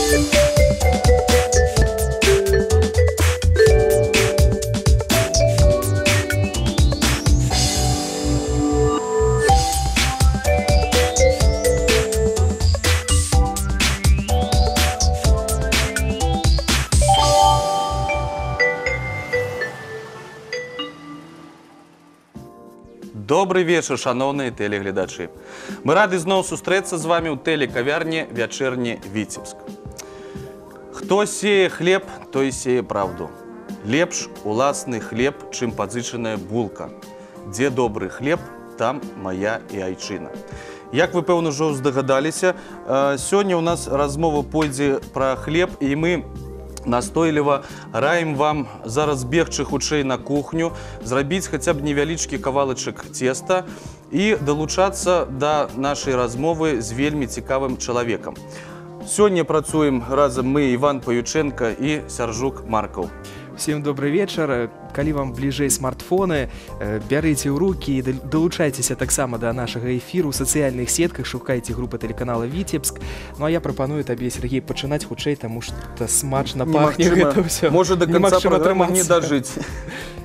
Добрый вечер, шановные телеглядачи. Мы рады зноў сустрэцца з вами ў тэлекавярні «Вячэрні Віцебск». Хто сее хлеб, той сее правду. Лепш уласны хлеб, чым пазычаная булка. Дзе добры хлеб, там моя і айчына. Як вы, пэўна, ўжо здагадаліся, сёння ў нас размова пойдзе пра хлеб, і мы настойліва раім вам зараз бегчы хутчэй на кухню, зрабіць хаця б невялічкі кавалачак цеста і далучацца да нашай размовы з вельмі цікавым чалавекам. Сёння працуем разам мы, Іван Паюченко і Сяржук Маркаў. Всем добрый вечер. Калі вам бліжэй смартфоны, бярыце ў рукі і далучайцеся таксама да нашага эфіру ў сацыяльных сетках, шукайце групы тэлеканала Віцебск. Ну а я прапаную табе, Сергей, пачынаць хутчэй, таму што смачна пахне гэта ўсё. Можа, да канца праграмы не дажыць.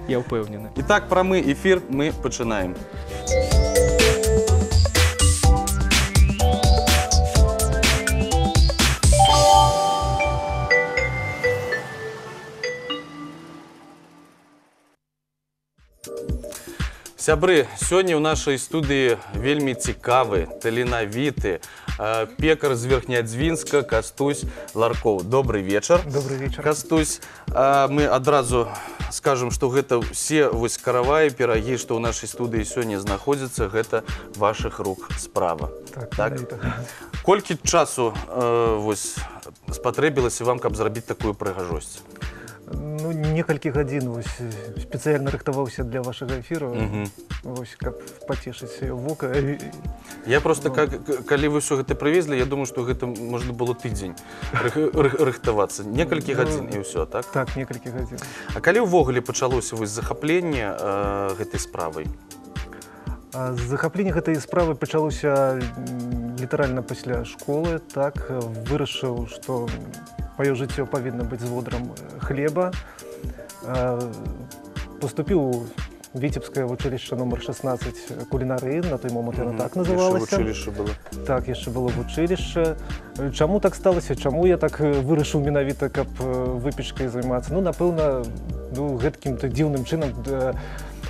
Я ўпэўнены. І так, прамы эфір мы пачынаем. Сябры, сёння ў нашай студыі вельмі цікавы, таленавіты пекар з Верхнядзвінска Кастусь Ларкоў. Добрый вечар. Добрый вечар. Кастусь, мы адразу скажам, што гэта ўсе вось караваі, пірагі, што ў нашай студыі сёння знаходзяцца, гэта вашых рук справа. Так? Колькі часу вось спатрэбілася вам, каб зрабіць такую прыгажосць? Ну, некалькі гадзін спецыяльна рыхтаваўся для вашага эфіру, каб пацешыць вока. Я просто, калі вы ўсё гэта прывезлі, я думаю, што гэта можна было тыдзень рыхтавацца. Некалькі гадзін і ўсё, так? Так, некалькі гадзін. А калі ўвогуле пачалося захапленне гэтай справай? Захапленне гэтай справы пачалося літаральна пасля школы. Так, вырашыў, што маё жыццё павінна быць з водарам хлеба. Паступіў у Віцебскае вучылішча номер 16 кулінарыі, на той момант яно так называлася. Яшчэ вучылішча было. Так, яшчэ было вучылішча. Чаму так сталася? Чаму я так вырашыў менавіта, каб выпечкай займацца? Ну, напэўна, гэткім дзіўным чынам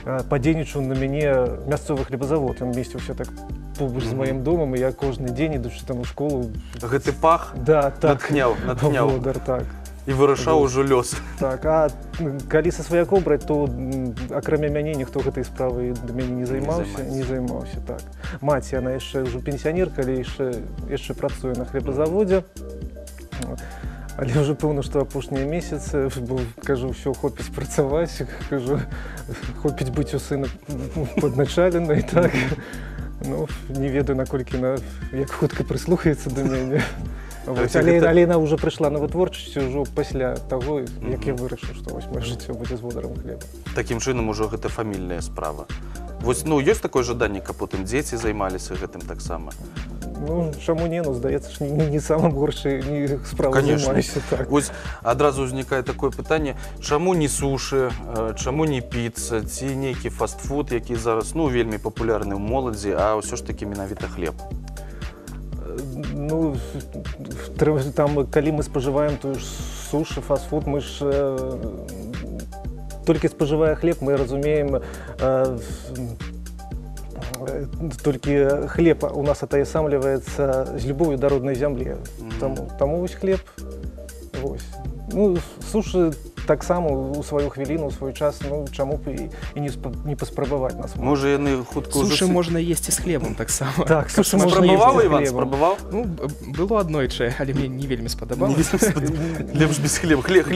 падзейнічаў на мяне мясцовы хлебазавод. Ён месціўся так побач з маім домам, і я кожны дзень, ідучы там у школу... Гэты пах натхняў. Водар, так. І вырашаў ужо лёс. Так, а калі са сваякоў браць, то акрамя мяне ніхто гэтай справай да мяне не займаўся. Так. Маці, яна яшчэ ўжо пенсіянерка, але яшчэ працуе на хлебазаводзе. Але ўжо пэўна, што апошнія месяцы, кажу, ўсё, хопіць працаваць, кажу, хопіць быць у сына падначаленай, так. Ну, не ведаю, наколькі як хутка прыслухаецца да мяне. Але яна ўжо прыйшла на вытворчасць ужо пасля таго, як я вырашыў, што вось маё жыццё будзе з водарам хлеба. Такім чынам ужо гэта фамільная справа. Вось, ну, ёсць такое жаданне, каб потым дзеці займаліся гэтым таксама? Ну, чаму не? Ну, здаецца ж, не самым горшай справай займаюся. Так. Вось адразу ўзнікае такое пытанне, чаму не сушы, чаму не піца, ці нейкі фастфуд, які зараз, ну, вельмі папулярны ў моладзі, а ўсё ж такі менавіта хлеб? Ну, там, калі мы спажываем тую ж сушы, фастфуд, мы ж толькі спажывая хлеб, мы разумеем, толькі хлеб у нас атаясамліваецца з любою да роднай зямлі. Таму вось хлеб. Ну, сушы таксама у сваю хвіліну, у свой час, ну, чаму б і не паспрабаваць нас. Можа, яны хутка ўжо... Сушы можна есці з хлебам таксама. Так, сушы можна есці з хлебам. Іван, хлебам. спрабаваў? Ну, было аднойчы, але мне не вельмі спадабалася. Лепш без хлеба. Хлеб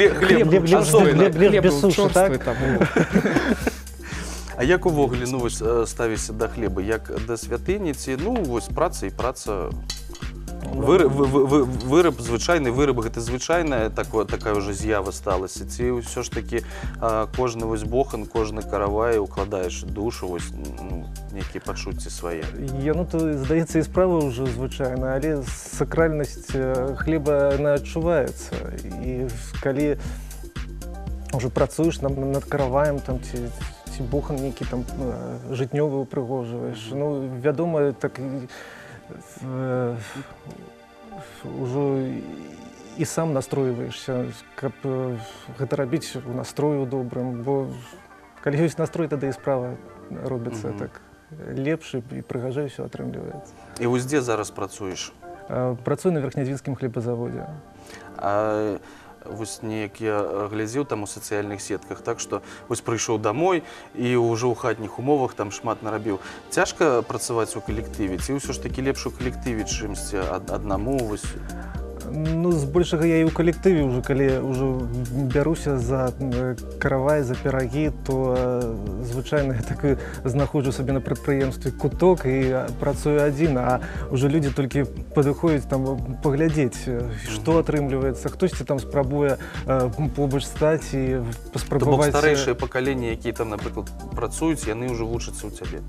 без сушы, так? А як увогуле, ну, вось ставіся да хлеба? Як да святыні ці, ну, вось праца і праца? Выраб, звычайны выраб, гэта звычайная такая ўжо з'ява сталася, ці ўсё ж такі кожны вось бохан, кожны каравай укладаеш душу, вось, ну, нейкія пачуцці свае? Ну, то, здаецца, і справа ўжо звычайна, але сакральнасць хлеба, яна адчуваецца. І калі ўжо працуеш над караваем, там, ці бохан нейкі там жытнёвы упрыгожваеш, ну, вядома, так ўжо і сам настройваешся, каб гэта рабіць у настрою добрым, бо калі ёсць настрой, тады і справа робіцца так лепш і прыгажэй усё атрымліваецца. І вось дзе зараз працуеш? Працую на верхнядзінскім хлебазаводзе. Вось неяк я глядзеў там у сацыяльных сетках, так што вось прыйшоў домой і ўжо ў хатніх умовах там шмат нарабіў. Цяжка працаваць у калектыве, ці ўсё ж такі лепш у калектыве, чымсьці аднаму? Вось? Ну, збольшага я і ў калектыве ўжо, калі ўжо бяруся за каравай, за пірагі, то звычайна я так знаходжу сабе на прадпрыемстве куток і працую адзін, а ўжо людзі толькі падыходзяць там паглядзець, што атрымліваецца, хтосьці там спрабуе побач стаць і паспрабаваць. То бок старэйшыя пакаленні, якія там, напрыклад, працуюць, яны ўжо вучацца ў цябе?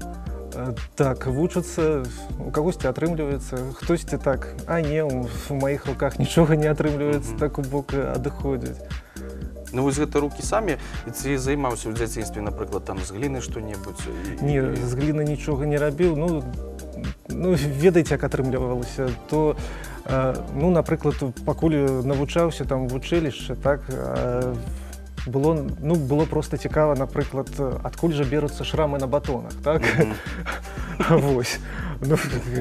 Так, вучацца, у кагосьці атрымліваецца, хтосьці так, а не, у маіх руках нічога не атрымліваецца, так у бок адыходзяць. Ну, вось гэта рукі самі, ці займаўся ў дзяцінстве, напрыклад, там з гліны што-небудзь? Не, з гліны нічога не рабіў, ну, ведаеце, як атрымлівалася, то, ну, напрыклад, пакуль навучаўся там в вучылішчы, так, было проста цікава, напрыклад, адкуль жа беруцца шрамы на батонах, так? Вось. Ну,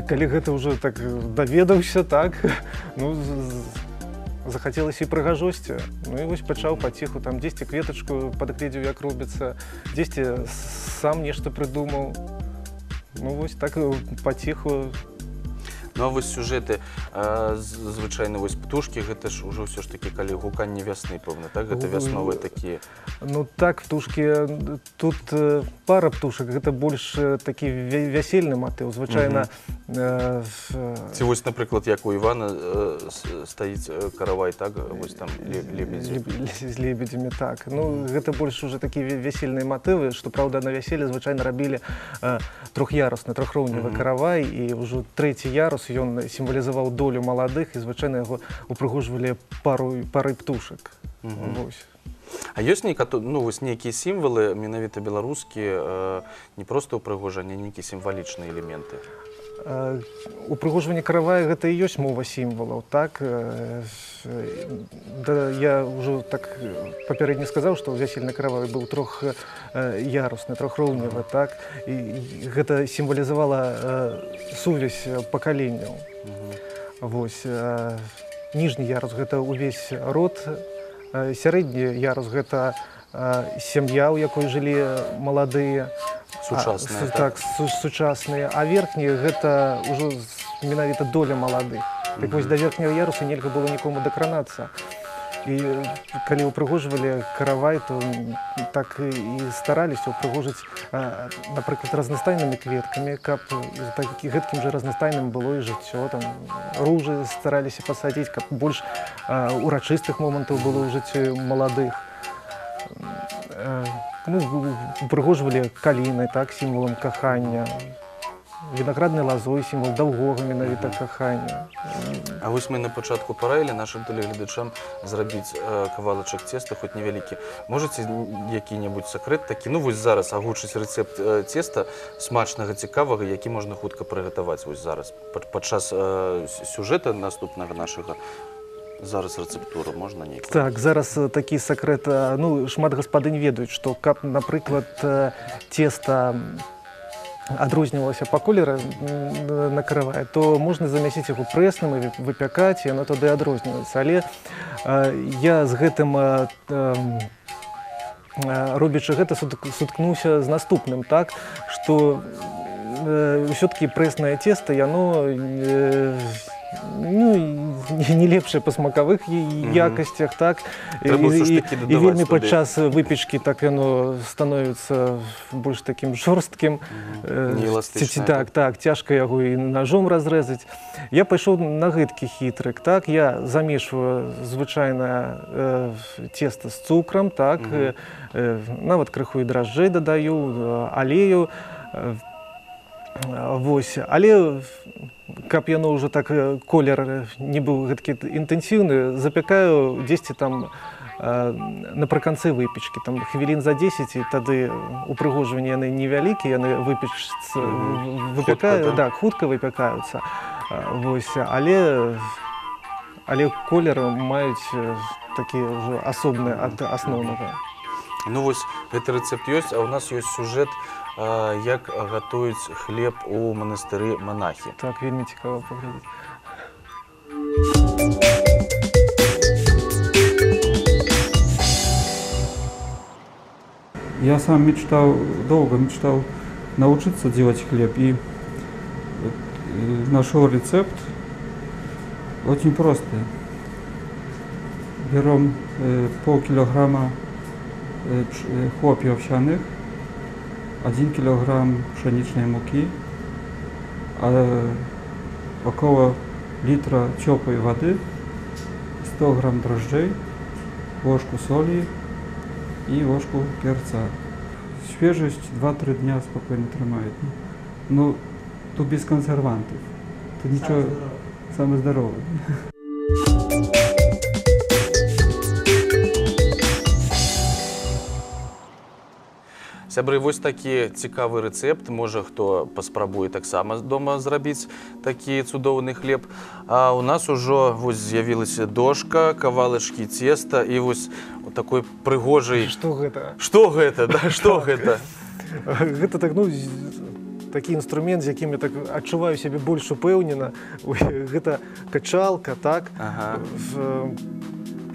калі гэта ўжо так даведаўся, так, ну, захацелася і прыгажосці. Ну, і вось пачаў паціху, там, дзесьці кветачку падгледзеў, як робіцца, дзесьці сам нешта прыдумаў. Ну, вось так паціху. Ну, а вось сюжэты, звычайна, вось птушкі, гэта ж ўжо ўсё ж такі, калі гуканне вясны, пэўна, так? Гэта вясновыя такія. Ну, так, птушкі, тут пара птушак, гэта больш такі вясельны матыў, звычайна. Ці вось, напрыклад, як у Івана стаіць каравай, так? Вось там лебедзі. З лебедзямі, так. Ну, гэта больш уже такі вясельныя матывы, што, праўда, на вяселле звычайна рабілі трох'ярусны, трохроўневы каравай, і ўжо трэці ярус ён сімвалізаваў долю маладых, і звычайна яго упрыгожвалі парай птушак. А ёсць нейкія сімвалы, менавіта беларускія, не проста ўпрыгожанне, а нейкія сімвалічныя элементы? Упрыгожванне каравая гэта і ёсць мова сімвалаў, так? Я ўжо так папярэдне сказаў, што вясельны каравай быў трох'ярусны, трохроўневы, так? І гэта сімвалізавала сувязь пакаленняў. Вось. Ніжні ярус гэта ўвесь род, сярэдні ярус гэта сям'я, у якой жылі маладыя. Сучасныя, так? Так, сучасныя. А верхні гэта ўжо менавіта доля маладых. Так вось, да верхняга яруса нельга было нікому дакранацца. І калі ўпрыгожвалі каравай, то так і стараліся ўпрыгожыць, напрыклад, разнастайнымі кветкамі, каб гэткім жа разнастайным было і жыццё. Там ружы стараліся пасадзіць, каб больш урачыстых момантаў было ў жыцці маладых. Ну, упрыгожвалі калінай, так, сімвалам кахання. Вінаграднай лазой, сімвал даўгога менавіта кахання. А вось мы на пачатку параілі нашым тэлегледачам зрабіць кавалачак цеста, хоць невялікі. Можаце які-небудзь сакрэт такі, ну вось зараз агучыць рэцэпт цеста смачнага, цікавага, які можна хутка прыгатаваць вось зараз падчас сюжэта наступнага нашага? Зараз рэцэптуру можна нейкую? Так, зараз такі сакрэт, ну, шмат гаспадынь ведаюць, што каб, напрыклад, цеста адрознівалася па колеры на каравай, то можна замясіць яго прэсным і выпякаць, і яно тады адрозніваецца. Але я з гэтым, робячы гэта, суткнуўся з наступным, так, што ўсё-такі прэснае цеста, яно, ну, не лепшыя па смакавых якасцях, так? Трэба ўсё ж такі І дадаваць вельмі туды. падчас выпечкі так яно становіцца больш такім жорсткім. Неэластычнае. Так, цяжка яго і ножом разрэзаць. Я пайшоў на гэткі хітрык, так? Я замешваю звычайнае цеста з цукрам, так? Нават крыху і дражджэй дадаю, алею. Вось, але каб яно ўжо так колер не быў гэткі інтэнсіўны, запякаю дзесьці там напрыканцы выпечкі, там хвілін за 10, і тады упрыгожванні яны невялікія, яны выпякаюцца, так, хутка выпякаюцца. Вось, але колер маюць такі ўжо асобны ад асноўнага. Ну вось, гэты рэцэпт ёсць, а ў нас ёсць сюжэт, як гатуюць хлеб у манастыры монахі. Так, вельмі цікава паглядзець. Я сам долго мечтал научиться делать хлеб, и нашел рецепт очень простый. Берем полкилограмма хлопьев овсяных, 1 килограмм пшеничной муки, около литра теплой воды, 100 грамм дрожжей, ложку соли и ложку перца. Свежесть 2-3 дня спокойно тримает. Ну, тут без консервантов. Тут ничего, самое здоровое. Сябры, вось такі цікавы рэцэпт. Можа, хто паспрабуе таксама дома зрабіць такі цудоўны хлеб. А у нас ужо вось з'явілася дошка, кавалачкі цеста і вось такой прыгожай... Што гэта? Што гэта? Да, што гэта? Гэта так, ну, такі інструмент, з якім я так адчуваю сябе больш упэўнена. Гэта качалка, так? Ага.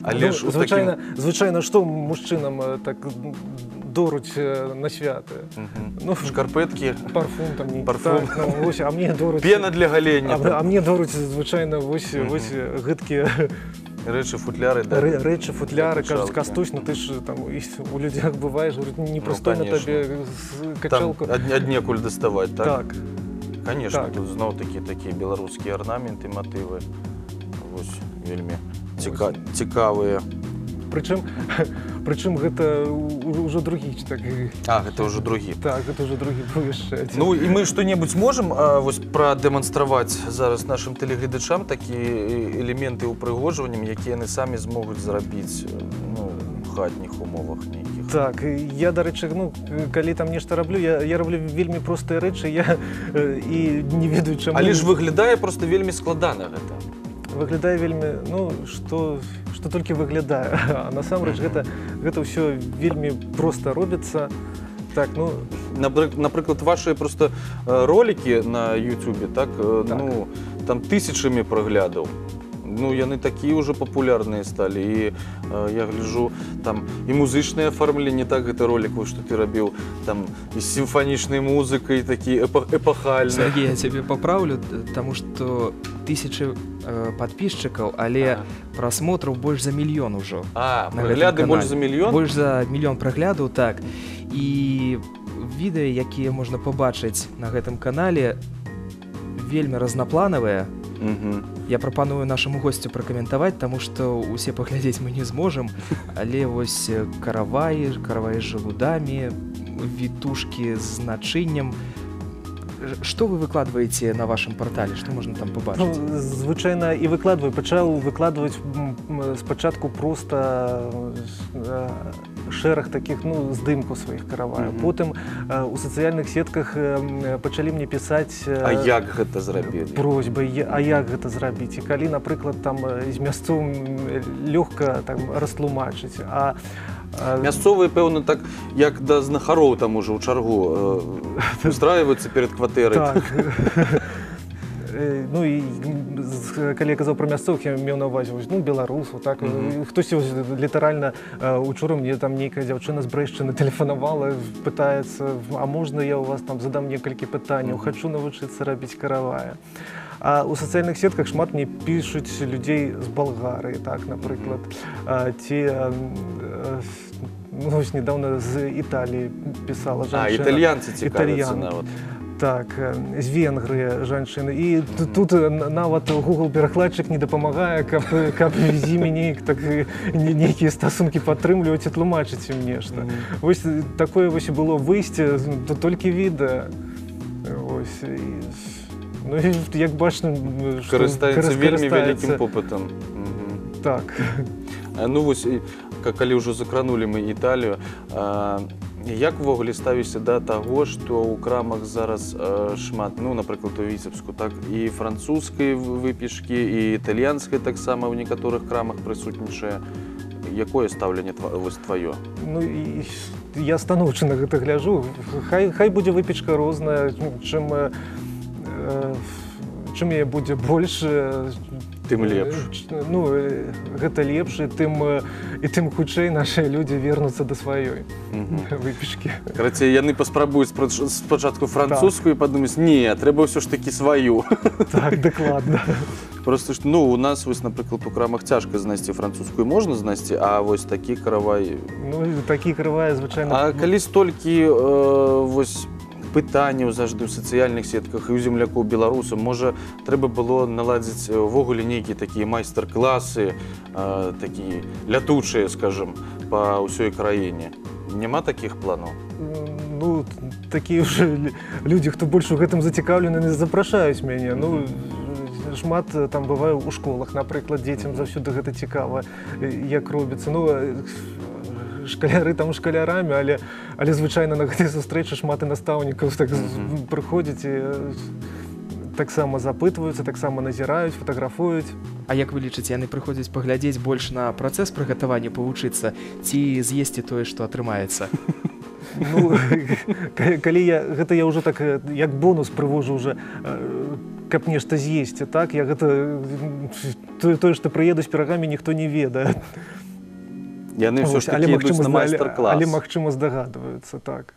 Але ж звычайна, што мужчынам так доруць на святы? Ну, шкарпэткі, парфум там не... Парфум. Так, ну, вось, а мне доруць... Пена для галення. А мне доруць звычайна вось гэткія... Рэчы, футляры, да? Рэчы, футляры, кажуць, Кастусь, ну ты ж там у людзях бываеш, говорит, непрыстойна табе качалку... Там аднекуль даставаць, так? Так. Конечно, тут зноў-такі такія беларускія арнаменты, матывы. Вось, вельмі цікавыя. Прычым гэта ўжо другі, так... А, гэта ўжо другі. Так, гэта ўжо другі быў яшчэ. Ну, і мы што-небудзь можам вось прадэманстраваць зараз нашым тэлегледачам такія элементы ўпрыгожвання, якія яны самі змогуць зрабіць, ну, у хатніх умовах нейкіх. Так, я, дарэчы, ну, калі там нешта раблю, я раблю вельмі простыя рэчы, я і не ведаю, чаму... Але ж выглядае проста вельмі складана гэта. Выглядае вельмі, ну, што толькі выглядае. А насамрэч гэта ўсё вельмі проста робіцца. Так, ну... Напрыклад, вашыя проста ролікі на YouTube, так, ну, там тысячамі праглядаў. Ну, яны такія ўжо папулярныя сталі. І я гляджу, там і музычнае афармленне, так, гэта ролік, што ты рабіў, там і з сімфанічнай музыкай, такі эпахальны. Сергей, я цябе папраўлю, таму што 1000 подписчикаў, але просмотраў больш за 1 мільён ужо. А, прагляды больш за 1 мільён? Больш за 1 мільён праглядаў, так. І відэа, якія можна пабачыць на гэтым канале, вельмі разнапланавыя. Я прапаную нашаму госцю пракаментаваць, таму што ўсе паглядзець мы не зможам, але вось караваі з жалудамі, вітушкі з начыннем. Што вы выкладваеце на вашым партале? Што можна там пабачыць? Ну, звычайна і выкладваю. Пачаў выкладваць спачатку проста шэраг такіх, ну, здымкаў сваіх караваяў. Потым у сацыяльных сетках пачалі мне пісаць... А як гэта зрабілі? Просьбы, а як гэта зрабіць? І калі, напрыклад, там з мясцовым лёгка там растлумачыць, а мясцовыя, пэўна, так, як да знахароў там ужо ў чаргу устраиваюцца перад кватэрай. Так. Ну і калі я казаў пра мясцовых, я меў на ўвазе, ну, беларусаў, так. Хтосьці літаральна учора мне там нейкая дзяўчына з Брэшчыны тэлефанавала, пытаецца, а можна я у вас там задам некалькі пытанняў, хачу навучыцца рабіць каравая. А у сацыяльных сетках шмат мне пішуць людзей з Балгарыі, так, напрыклад, ці ну, вось недавно з Італіі пісала жанчына. італьянцы цікавяцца Італьян. нават. Так, з Венгрыі жанчыны. І тут нават Google перакладчык не дапамагае, каб з імі неяк так нейкія стасункі падтрымліваць і тлумачыць ім нешта. Вось такое вось і было выйсце, толькі відэа. Вось. Ну і як бачна, Карыстаецца вельмі вялікім попытам. Так. Ну вось, калі ўжо закранулі мы Італію, як увогуле ставішся да таго, што ў крамах зараз шмат, ну, напрыклад, у Віцебску, так, і французскай выпечкі, і італьянскай таксама ў некаторых крамах прысутнічае. Якое стаўленне вось тваё? Ну, я станоўча на гэта гляджу. Хай будзе выпечка розная, чым яе будзе больш, тым лепш. Ну, гэта лепш, і тым хутчэй нашыя людзі вернуцца да сваёй выпечкі. Карацей, яны паспрабуюць спачатку французскую і падумаюць, не, трэба ўсё ж такі сваю. Так, дакладна. Просто, ну, у нас, вось, напрыклад, у крамах цяжка знайсці французскую, можна знайсці, а вось такі каравай... Ну, такі каравай, звычайна... А калі столькі, вось, пытанняў заўжды ў сацыяльных сетках і ў землякоў беларусаў, можа, трэба было наладзіць увогуле нейкія такія майстар-класы, такія лятучыя, скажам, па ўсёй краіне. Няма такіх планаў? Ну, такія ўжо людзі, хто больш у гэтым зацікаўлены, не запрашаюць мяне. Ну, шмат там бывае ў школах, напрыклад, дзецям заўсёды гэта цікава, як робіцца. Ну, шкаляры там шкалярамі, але звычайна на гэтай сустрэчы шмат і настаўнікаў так прыходзяць і таксама запытваюцца, таксама назіраюць, фатаграфуюць. А як вы лічыце, яны прыходзяць паглядзець больш на працэс прыгатавання, павучыцца, ці з'есці тое, што атрымаецца? Ну, калі гэта я ўжо так як бонус прывожу ўжо, каб нешта з'есці, так? Я гэта тое, што прыеду з пірагамі, ніхто не ведае. Яны ўсё ж такі ідуць на майстар-клас. Але, магчыма, здагадваюцца, так.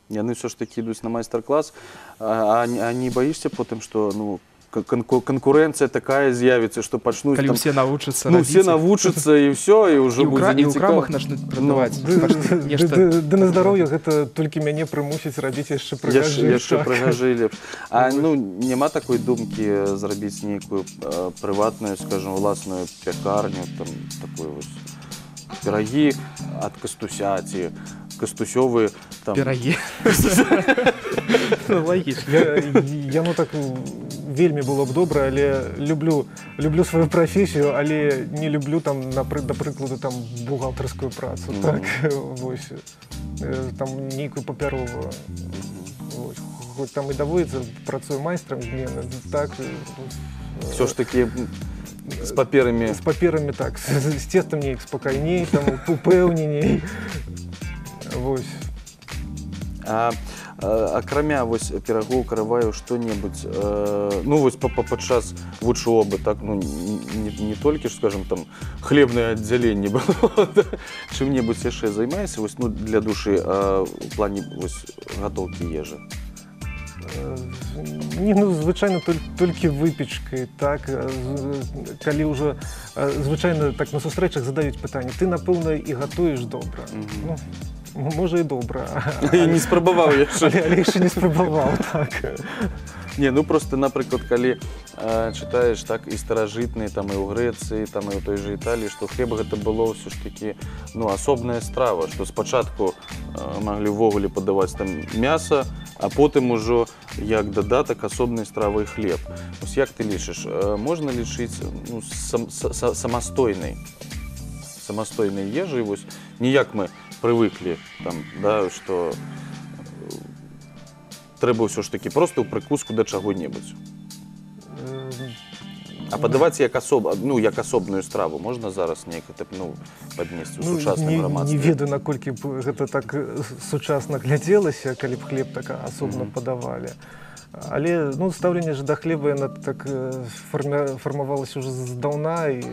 Яны ўсё ж такі ідуць на майстар-клас, а не баішся потым, што, ну, конкуренція такая з'явіцца, што пачнуць... Калі ўсе навучацца рабіць. Ну, ўсе навучацца, і ўсё, і ўжо будзе І нецікава. ў крамах начнуць прадаваць. Да на здароўе гэта толькі мяне прымусіць рабіць яшчэ прыгажэй. Яшчэ прыгажэй лепш. А, ну, няма такой думкі зрабіць нейкую прыватную, скажам, уласную пякарню, там, такую вось... Пірагі ад кастуся, ці кастусёвы... Пірагі. Лагічна. Яно так вельмі было б добра, але люблю сваю прафесію, але не люблю, там, да прыкладу, там, бухгалтарскую працу. Так, вось. Там нейкую папяровую. Хоць там і даводзіцца, працую майстрам змены, так... Все ж таки... З паперамі... З паперамі, так. З цестам неяк спакайней, там, упэўненей. Вось. А акрамя вось пірагоў, караваю, што-небудзь, ну, вось падчас вучобы, так, ну, не толькі ж, скажам, там, хлебнае аддзяленне было, чым-небудзь яшчэ займаешся, вось, ну, для душы, у плане, вось, гатоўкі ежы? Не, ну, звычайна толькі выпечкай, так, калі ўжо звычайна так на сустрэчах задаюць пытанне, ты, напэўна, і гатуеш добра. Ну, можа і добра. І не спрабаваў яшчэ. Але яшчэ не спрабаваў, так. Не, ну просто, напрыклад, калі чытаеш так і старажытныя, там, і ў Грэцыі, там, і ў той жа Італіі, што хлеб гэта было ўсё ж такі, ну, асобная страва, што спачатку маглі ўвогуле падаваць там мяса, а потым ужо як дадатак асобнай стравы хлеб. Вось як ты лічыш, можна лічыць, ну, самастойнай ежай, вось, не як мы прывыклі, там, да, што трэба ўсё ж такі проста ў прыкуску да чаго-небудзь. А падаваць як асобную страву можна зараз неяк, ну, паднесці ў сучасным грамадстве? Не ведаю, наколькі б гэта так сучасна глядзелася, калі б хлеб так асобна падавалі. Але, ну, стаўленне ж да хлеба, яно так фармавалася ўжо здаўна, і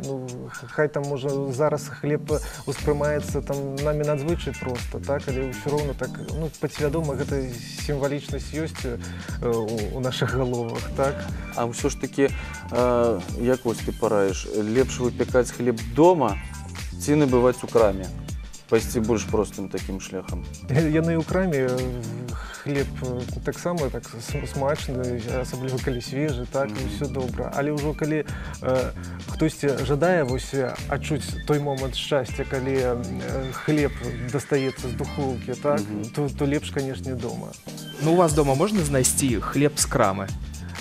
Ну, хай там може зараз хліб усприймається там нами надзвичай просто, так, але все равно так, ну, підсвідомо гэта символічнасць ёсць у наших головах, так. А все ж таки, як ось ти пораєш, лепш випікати хліб вдома, ці набивати у крамі? Пасці больш простым таким шляхам. Яны ў краме хлеб таксама так смачны, асабліва калі свежы, так, і ўсё добра. Але ўжо калі хтосьці жадае вось адчуць той момант шчасця, калі хлеб дастаецца з духоўкі, так, то лепш, канешне, дома. Ну, у вас дома можна знайсці хлеб з крамы?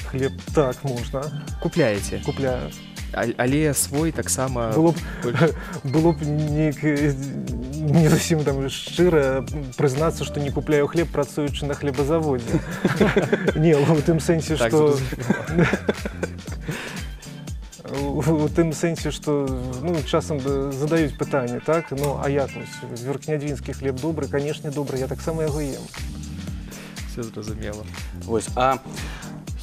Хлеб так можна. Купляеце? Купляю. Але свой таксама... Было б не зусім там шчыра прызнацца, што не купляю хлеб, працуючы на хлебазаводзе. Не, у тым сэнсе, што... У тым сэнсе, што часам задаюць пытанне, так? Ну, а як вось верхнядвінскі хлеб добры? Канешне, добры, я таксама яго ем. Все зразумела. Вось, а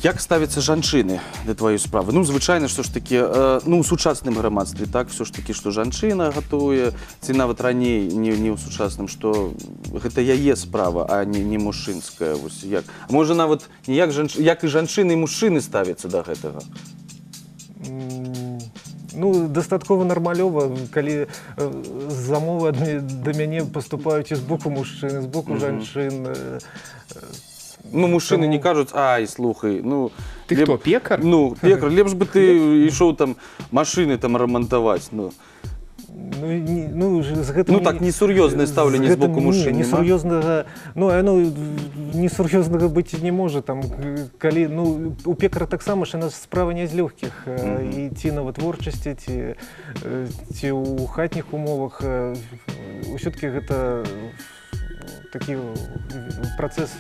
як ставяцца жанчыны да тваёй справы? Ну, звычайна, што ж такі, ну, у сучасным грамадстве, так, все ж такі, што жанчына гатуе, ці нават раней не ў сучасным, што гэта яе справа, а не мужчынская, вось як. Можа, нават як і жанчыны і мужчыны ставяцца да гэтага? Ну, дастаткова нармалёва, калі замовы да мяне паступаюць і з боку мужчын, і з боку жанчын. Ну, мужчыны не кажуць, ай, слухай, ну... Ты хто, пекар? Ну, пекар, лепш бы ты ішоў там машыны там рамантаваць, ну... Ну, так, несур'ёзнае стаўленне з боку мужчын, нема? Несур'ёзнага, ну, несур'ёзнага быць не можа, там, калі, ну, у пекара таксама ж справа не з лёгкіх, ці на вытворчасці, ці ў хатніх умовах, усё-такі гэта такі працэс,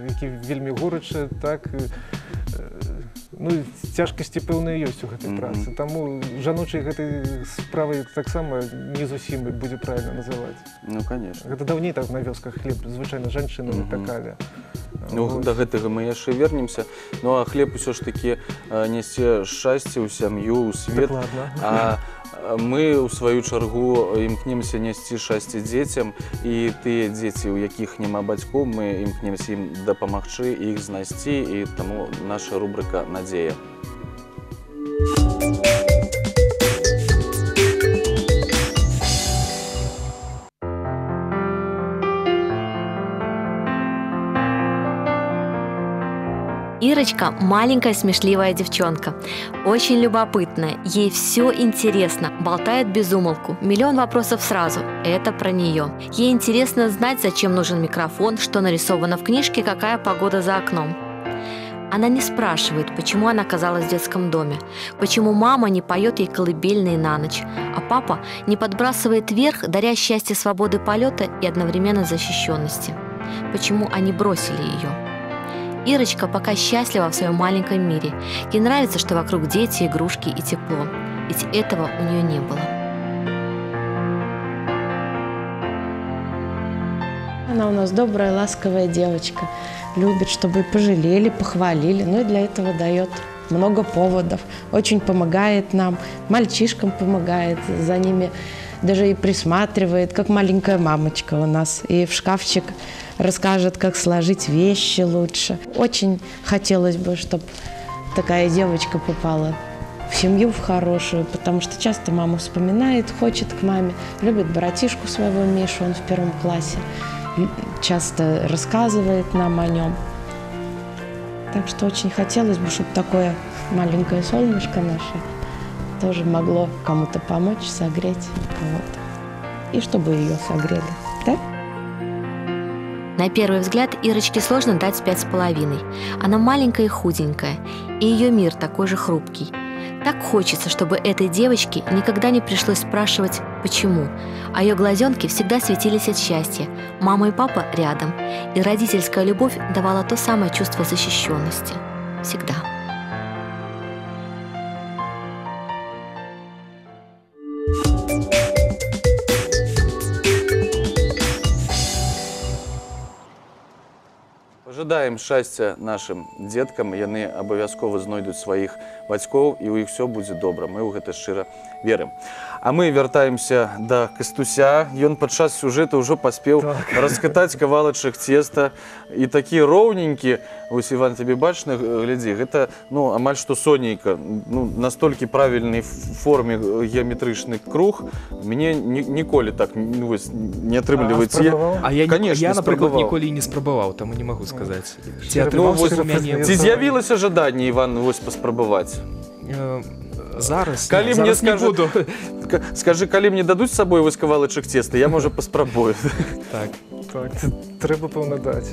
які вельмі горачы, так, ну, цяжкасці пэўныя ёсць у гэтай працы, таму жаночай гэтай справай таксама не зусім будзе правільна называць. Ну, конечно. Гэта даўней так на вёсках хлеб звычайна жанчыны выпякалі. Ну, да гэтага мы яшчэ вернемся. Ну, а хлеб усё ж такі нясе шчасце ў сям'ю, ў свет. Дакладна. А мы, у сваю чаргу, імкнемся несці шчасце дзецям, і тыя дзеці, у якіх няма бацькоў, мы імкнемся ім дапамагчы, іх знайсці, і таму наша рубрыка «Надзея». Ирочка – маленькая смешливая девчонка, очень любопытная, ей все интересно, болтает без умолку, миллион вопросов сразу, это про нее. Ей интересно знать, зачем нужен микрофон, что нарисовано в книжке, какая погода за окном. Она не спрашивает, почему она оказалась в детском доме, почему мама не поет ей колыбельные на ночь, а папа не подбрасывает вверх, даря счастье свободы полета и одновременно защищенности. Почему они бросили ее? Ирочка пока счастлива в своем маленьком мире. Ей нравится, что вокруг дети, игрушки и тепло. Ведь этого у нее не было. Она у нас добрая, ласковая девочка. Любит, чтобы пожалели, похвалили. Ну и для этого дает много поводов. Очень помогает нам, мальчишкам помогает, за ними даже и присматривает, как маленькая мамочка у нас. И в шкафчик расскажет, как сложить вещи лучше. Очень хотелось бы, чтобы такая девочка попала в семью, в хорошую, потому что часто маму вспоминает, хочет к маме, любит братишку своего Мишу, он в 1 классе, часто рассказывает нам о нем. Так что очень хотелось бы, чтобы такое маленькое солнышко наше тоже могло кому-то помочь, согреть кого-то. И чтобы ее согрели. Да? На первый взгляд Ирочке сложно дать 5,5. Она маленькая и худенькая, и ее мир такой же хрупкий. Так хочется, чтобы этой девочке никогда не пришлось спрашивать «почему?», а ее глазенки всегда светились от счастья. Мама и папа рядом, и родительская любовь давала то самое чувство защищенности. Всегда. жадаем шчасця нашим дзеткам, яны абавязкова знойдуць сваіх бацькоў і ў іх все будзе добра. Мы ў гэта шчыра верым. А мы вяртаемся да Кастуся. Ён падчас сюжэта ўжо паспеў раскатаць кавалачак цеста і такі роўненькі, вось Іван, тебе бачна, глядзі, гэта ну амаль што сонейка, ну настолькі правільнай форме геаметрычны круг. Мне ніколі так ну, вось, не атрымліваецца. А я, конечно, я напрыклад, спрабаваў. ніколі не спрабаваў, таму не магу сказаць. Ці Ну, атрымаўся вось, ў мяне? ці з'явілася жаданне, Іван, вось паспрабаваць? Зараз, Калі не, мне зараз не скажу, буду. Скажи, калі мне дадуць з сабой вось кавалачак цеста, я, можа, паспрабую. Так. Так, трэба, пэўна, даць.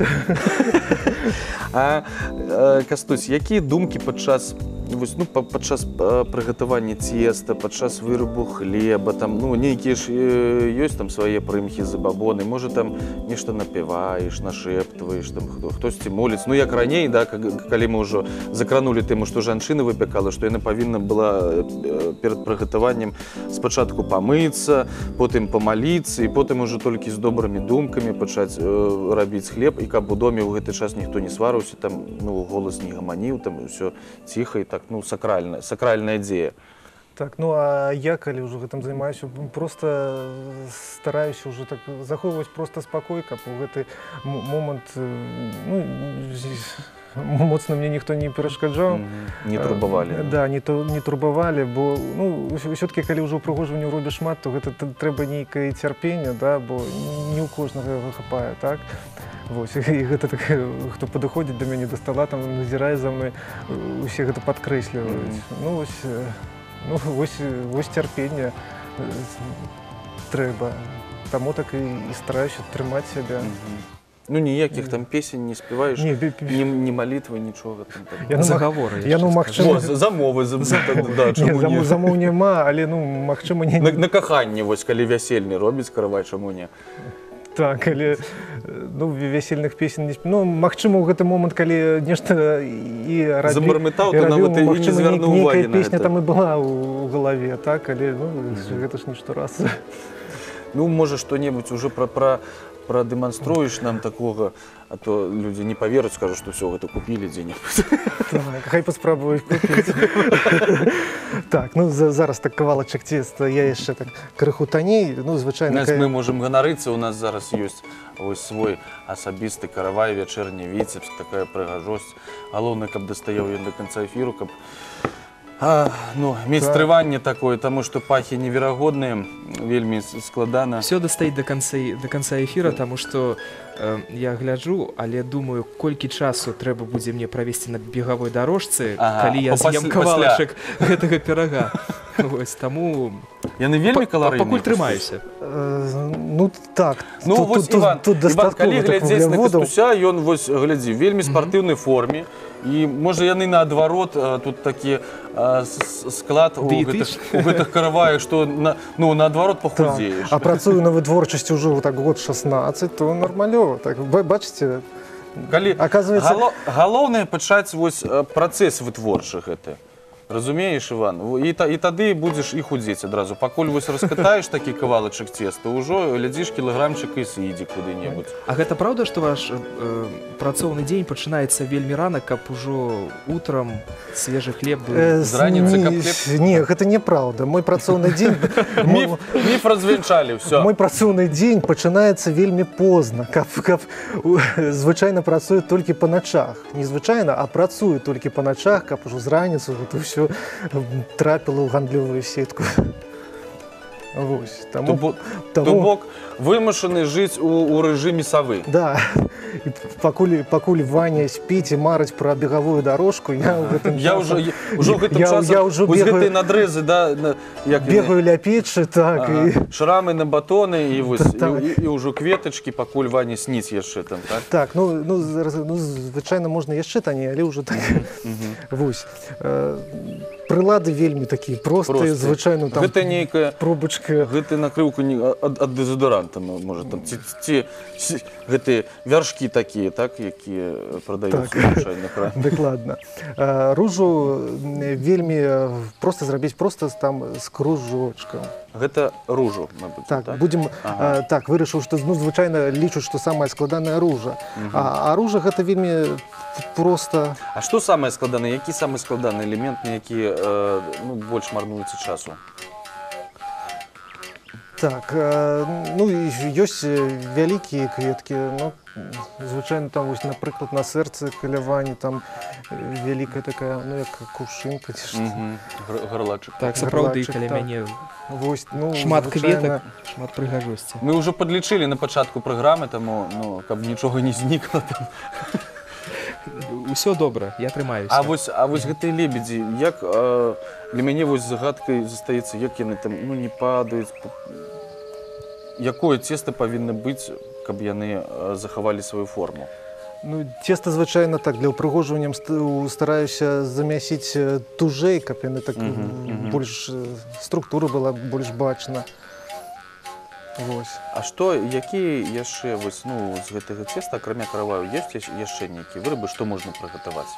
Кастусь, якія думкі падчас вось, ну, падчас прыгатавання цеста, падчас вырабу хлеба, там, ну, нейкія ж ёсць там свае прымхі, забабоны, можа, там нешта напяваеш, нашэптваеш, там, хтосьці моліць. Ну, як раней, да, калі мы ўжо закранулі тэму, што жанчына выпякала, што яна павінна была перад прыгатаваннем спачатку памыцца, потым памаліцца, і потым ужо толькі з добрымі думкамі пачаць рабіць хлеб, і каб у доме ў гэты час ніхто не сварыўся, там, ну, голас не гаманіў, там, усё ціха і так, ну, сакральная дзея. Так, ну а я, калі ўжо гэтым займаюся, проста стараюся ўжо так захоўваць проста спакой, каб у гэты момант, ну, моцна мне ніхто не перашкаджаў. Не турбавалі. Да, не турбавалі, бо, ну, ўсё-такі, калі ўжо ўпрыгожванню робіш шмат, то гэта трэба нейкае цярпенне, да, бо не ў кожнага яго хапае, так? Вось, і гэта так, хто падыходзіць да мяне да стала, там назірае за мной, усе гэта падкрэсліваюць. Ну, вось цярпенне трэба. Таму так і стараюся трымаць сябе. Ну, ніякіх там песень не спяваеш, ні малітвы, нічога. Загаворы. Я, ну, магчыма... Замовы, да, чаму не? Замоў няма, але, ну, магчыма, не... На каханне, вось, калі вясельны робіць каравай, чаму не? Так, але, ну, вясельных песен не... Ну, магчыма, у гэты момант, калі нешта і рабіў... Замармытаў, то нават і не звярнуў увагі на гэта. Нейкая песня там і была ў галаве, так, але, ну, гэта ж нішто раз. Ну, можа, што-небудзь ужо прадэманструеш нам такога, а то людзі не паверуць, скажуць, што ўсё гэта купілі дзе-небудзь. Так, хай паспрабуюць купіць. Так, ну, зараз так кавалачак цеста, я яшчэ так крыху танней, ну, звычайна... Мы можам ганарыцца, у нас зараз ёсць вось свой асабісты каравай, вячэрні Віцебск, такая прыгажосць. Галоўнае, каб дастаяў ён да канца эфіру, каб ну, мець трыванне такое, таму што пахі неверагодныя, вельмі складана. Все дастаіць да канца эфіра, таму што я гляджу, але думаю, колькі часу трэба будзе мне правесці на бегавой дарожцы, калі я з'ем кавалачак гэтага пірага. Вось, таму... Яны вельмі каларыйныя. Пакуль трымаюся. Ну, так. Ну, вось, Іван, калі глядзець на Кастуся, ён, вось, глядзі, вельмі спартыўнай форме, і, можа, яны наадварот, тут такі склад у гэтых караваях, што, ну, наадварот пахудзееш. А працую на вытворчасці ўжо так год 16, то нармалёва. Так, бачыце, аказваецца... Галоўнае пачаць вось працэс вытворчы гэты. Разумееш, Иван? І тады будзеш і худзець адразу. Пакуль вось раскатаеш такі кавалачак цеста, ўжо глядзіш кілаграмчык і сыдзе куды-небудзь. А гэта праўда, што ваш працоўны дзень пачынаецца вельмі рана, каб ужо утрам свежы хлеб быў? З раніцы каб хлеб? Не, гэта неправда. Мой працоўны дзень... Міф развенчалі, ўсё. Мой працоўны дзень пачынаецца вельмі позна. Звычайна працую толькі па начах. Не звычайна, а працую толькі па начах, каб ужо з раніцы гэта ўсё трапіла ў гандлёвую сетку. Вось. То бок вымушаны жыць у рэжыме савы. Да. Пакуль Ваня спіць і марыць пра бегавую дарожку, я ў гэтым часам... Ужо гэтым часам вось гэтыя надрэзы, да... Бегаю ля печы, так. Шрамы на батоны і ўжо кветачкі, пакуль Ваня сніць яшчэ там, так? Так, ну, звычайна можна яшчэ танней, але ўжо так... Вось. прылады вельмі такія простыя, звычайно там Гэта нейкая пробачка. Гэта накрыўка ад дэзодоранта, можа там ці гэтыя вяршкі такія, так, якія прадаюцца ў звычайных крамах. Дакладна. Ружу вельмі проста зрабіць проста там з кружочкам. Гэта ружу, мабыць, Так, будзем так вырашыў, што ну звычайна лічуць, што самая складаная ружа. А ружа гэта вельмі проста. А што самае складанае, які самы складаны элемент, на які ну, больш марнуецца часу? Так, ну ёсць вялікія кветкі, ну звычайна там вось, напрыклад, на сэрцы калявані там вялікая такая, ну як кувшынка ці што. Гарлачык. Так, сапраўды, Гарлачык, каля так. мяне Вось, ну шмат звычайна- кветак, шмат прыгажосці. Мы ўжо падлічылі на пачатку праграмы, таму, ну, каб нічога не знікла там. Усё добра, я трымаюся. А вось гэтыя лебедзі, як для мяне вось загадкай застаецца, як яны там, ну, не падаюць. Якое цеста павінна быць, каб яны захавалі сваю форму? Ну, цеста звычайна так, для ўпрыгожвання стараюся замясіць тужэй, каб яны так больш структура была больш бачна. Вось. А што, якія яшчэ вось, ну, з гэтага цеста, акрамя караваю, ёсць яшчэ нейкія вырабы, што можна прыгатаваць?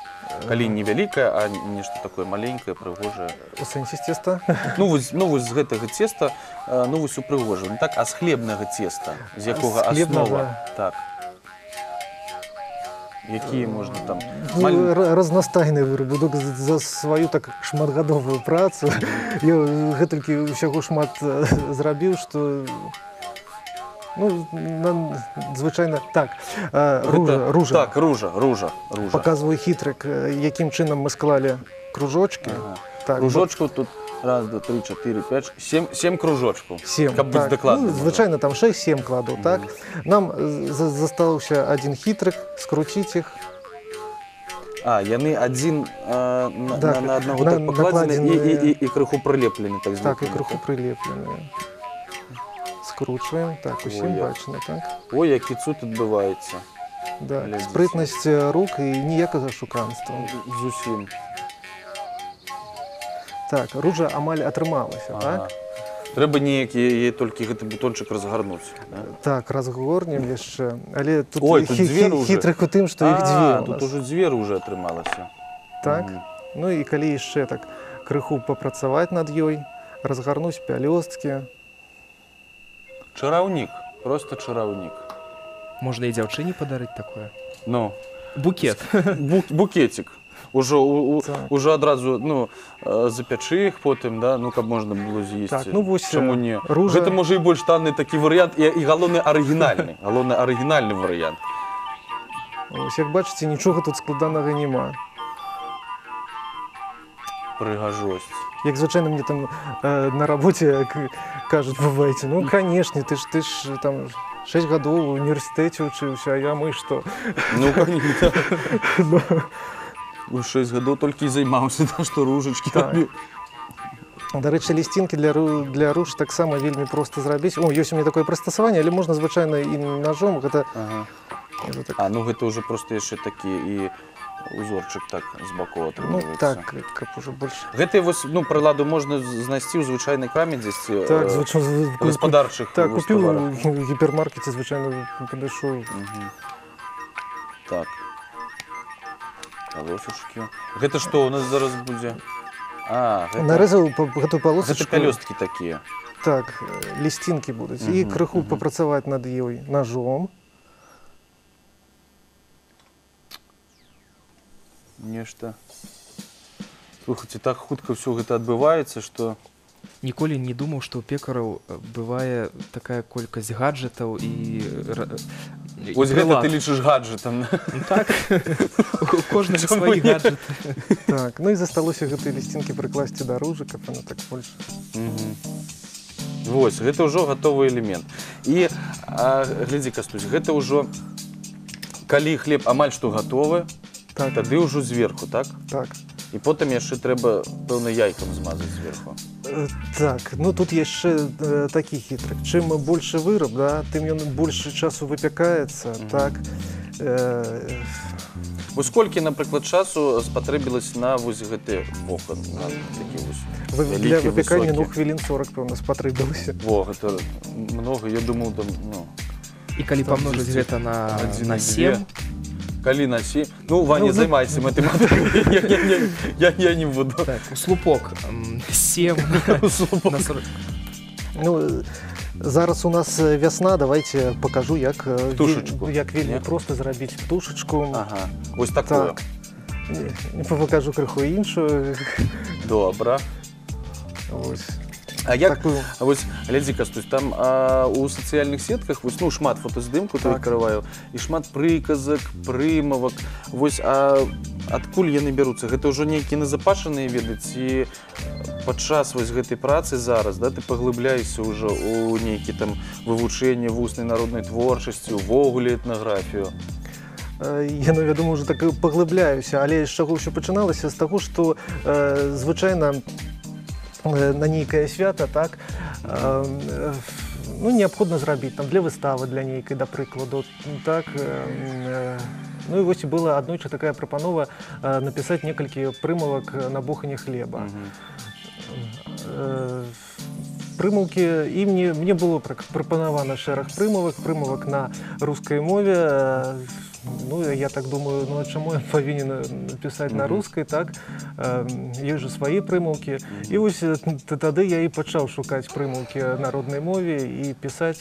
Калі не вялікае, а нешта такое маленькае, прыгожае. У сэнсе з цеста? Ну вось з гэтага цеста, ну вось упрыгожваем. Так, а з хлебнага цеста, з якога З хлебнага? аснова? Так. Якія можна там? Ну, разнастайны выраб. За сваю так шматгадовую працу я гэтулькі ўсяго шмат зрабіў, што ну, звычайна так. Ружа. Так, ружа. Паказваю хітрык, якім чынам мы склалі кружочки. Так, кружочкаў тут 1, 2, 3, 4, 5, 7 кружочкаў. 7, каб быць так. дакладным. Ну, звычайна там 6-7 кладу, так? Нам застаўся адзін хітрык, скруціць іх. А, яны адзін Так, на аднаго так пакладзены і крыху прылеплены. Так, і крыху прылеплены. Скручваем, так, усім бачна, так? Ой, які цуд адбываецца. Да, Глядзіце. спрытнасць рук і ніякага шуканства. Зусім. Так, ружа амаль атрымалася, так? Трэба неяк яе толькі гэты бутончык разгарнуць. Да? Так, разгорнем яшчэ. Але тут, Ой, тут дзверы ўжо. хітрык у тым, што іх дзве у тут нас. ужо дзверы ўжо атрымалася. Так? Ну і калі яшчэ так крыху папрацаваць над ёй, разгарнуць пялёсткі. Чараўнік, проста чараўнік. Можна і дзяўчыне падарыць такое. Ну, Букет. букетик. Так. Ужо адразу, ну, запячы іх потым, да, ну, каб можна было з'есці. Так, ну, вось, чаму не? ружа- Гэта можа і больш танны такі варыянт, і галоўны арыгінальны варыянт. Ось, як бачыце, нічога тут складанага няма. Прыгажосць. Як звычайна мне там на работе кажуць, бываеце, ну, канешне, ты ж там 6 гадоў у універсітэце вучыўся, а мы што? Ну, конечно. У 6 гадоў толькі і займаўся, што ружачкі рабіў. Дарэчы, лісцінкі для руж таксама вельмі проста зрабіць. О, ёсць у мяне такое прыстасаванне, але можна звычайна і ножом. Гэта... А, ну гэта ўжо проста яшчэ такі і узорчык так з бакоў Ну, атрымліваецца. так, каб ужо больш... Гэтыя вось, ну, прыладу можна знайсці ў звычайнай краме дзесьці, Так, звычайна... гаспадарчых Так, вось купіў таварах. у гіпермаркеце, звычайна падышоў. Так. Палосачкі. Гэта што у нас зараз будзе? А, Нарэзаў гэтую гэта палосачку. пялёсткі такія. Так, лісцінкі будуць. І крыху папрацаваць над ёй ножом. Нешта. Слухайце, так хутка ўсё гэта адбываецца, што... Ніколі не думаў, што ў пекараў бывае такая колькасць гаджетаў і Вось гэта ты лічыш гаджетам. Так, у кожнага свае гаджеты. Так, ну і засталося гэтыя лісцінкі прыкласці да ружы, каб яна так больш... Вось, гэта ўжо гатовы элемент. І, глядзі, Кастусь, гэта ўжо, калі хлеб амаль што гатовы, тады ўжо зверху, так? Так. І потым яшчэ трэба, пэўна, яйкам змазаць зверху. Так, ну тут яшчэ такі хітрык. Чым большы выраб, да, тым ён больш часу выпякаецца, так. Вось колькі, напрыклад, часу спатрэбілася на вось гэты вокон, на такі вось Для вялікі, выпекания, ну, высокі? хвилин 40, певно, спотребилось. Во, гэта много, я думаў, там, ну... І калі памножыць гэта на 7, Калі на 7... Ну, Ваня, займайся матэматыкай, я не буду. так, у слупок 7 на 40. Ну, зараз у нас весна, давайте покажу, як Птушечку. як вельмі Не? просто зрабіць птушечку. Ага, ось такое. Так. Покажу крыху іншую. Добра. Ось. А як, Такую. вось, глядзі, Кастусь, там у сацыяльных сетках, вось, ну, шмат фотаздымку ты Так. адкрываю, і шмат прыказак, прымавак. Вось, а адкуль яны бяруцца? Гэта ўжо нейкія назапашаныя веды, ці падчас вось гэтай працы зараз, да, ты паглыбляешся ўжо ў нейкі там вывучэнне вуснай народнай творчасці, увогуле этнаграфію? Я, ну, я думаю, уже так і паглыбляюся, але з чаго ўсё пачыналася? З таго, што звычайна на нейкае свята, так, ну, неабходна зрабіць там для выставы, для нейкай, да прыкладу, так. Ну і вось была аднойчы такая прапанова напісаць некалькі прымавак на буханне хлеба. Прымаўкі, і мне было прапанавана шэраг прымавак на рускай мове. Ну, я так думаю, ну, а чаму я павінен пісаць на рускай, так? Ёсць жа свае прымаўкі. І вось тады я і пачаў шукаць прымаўкі на роднай мове і пісаць.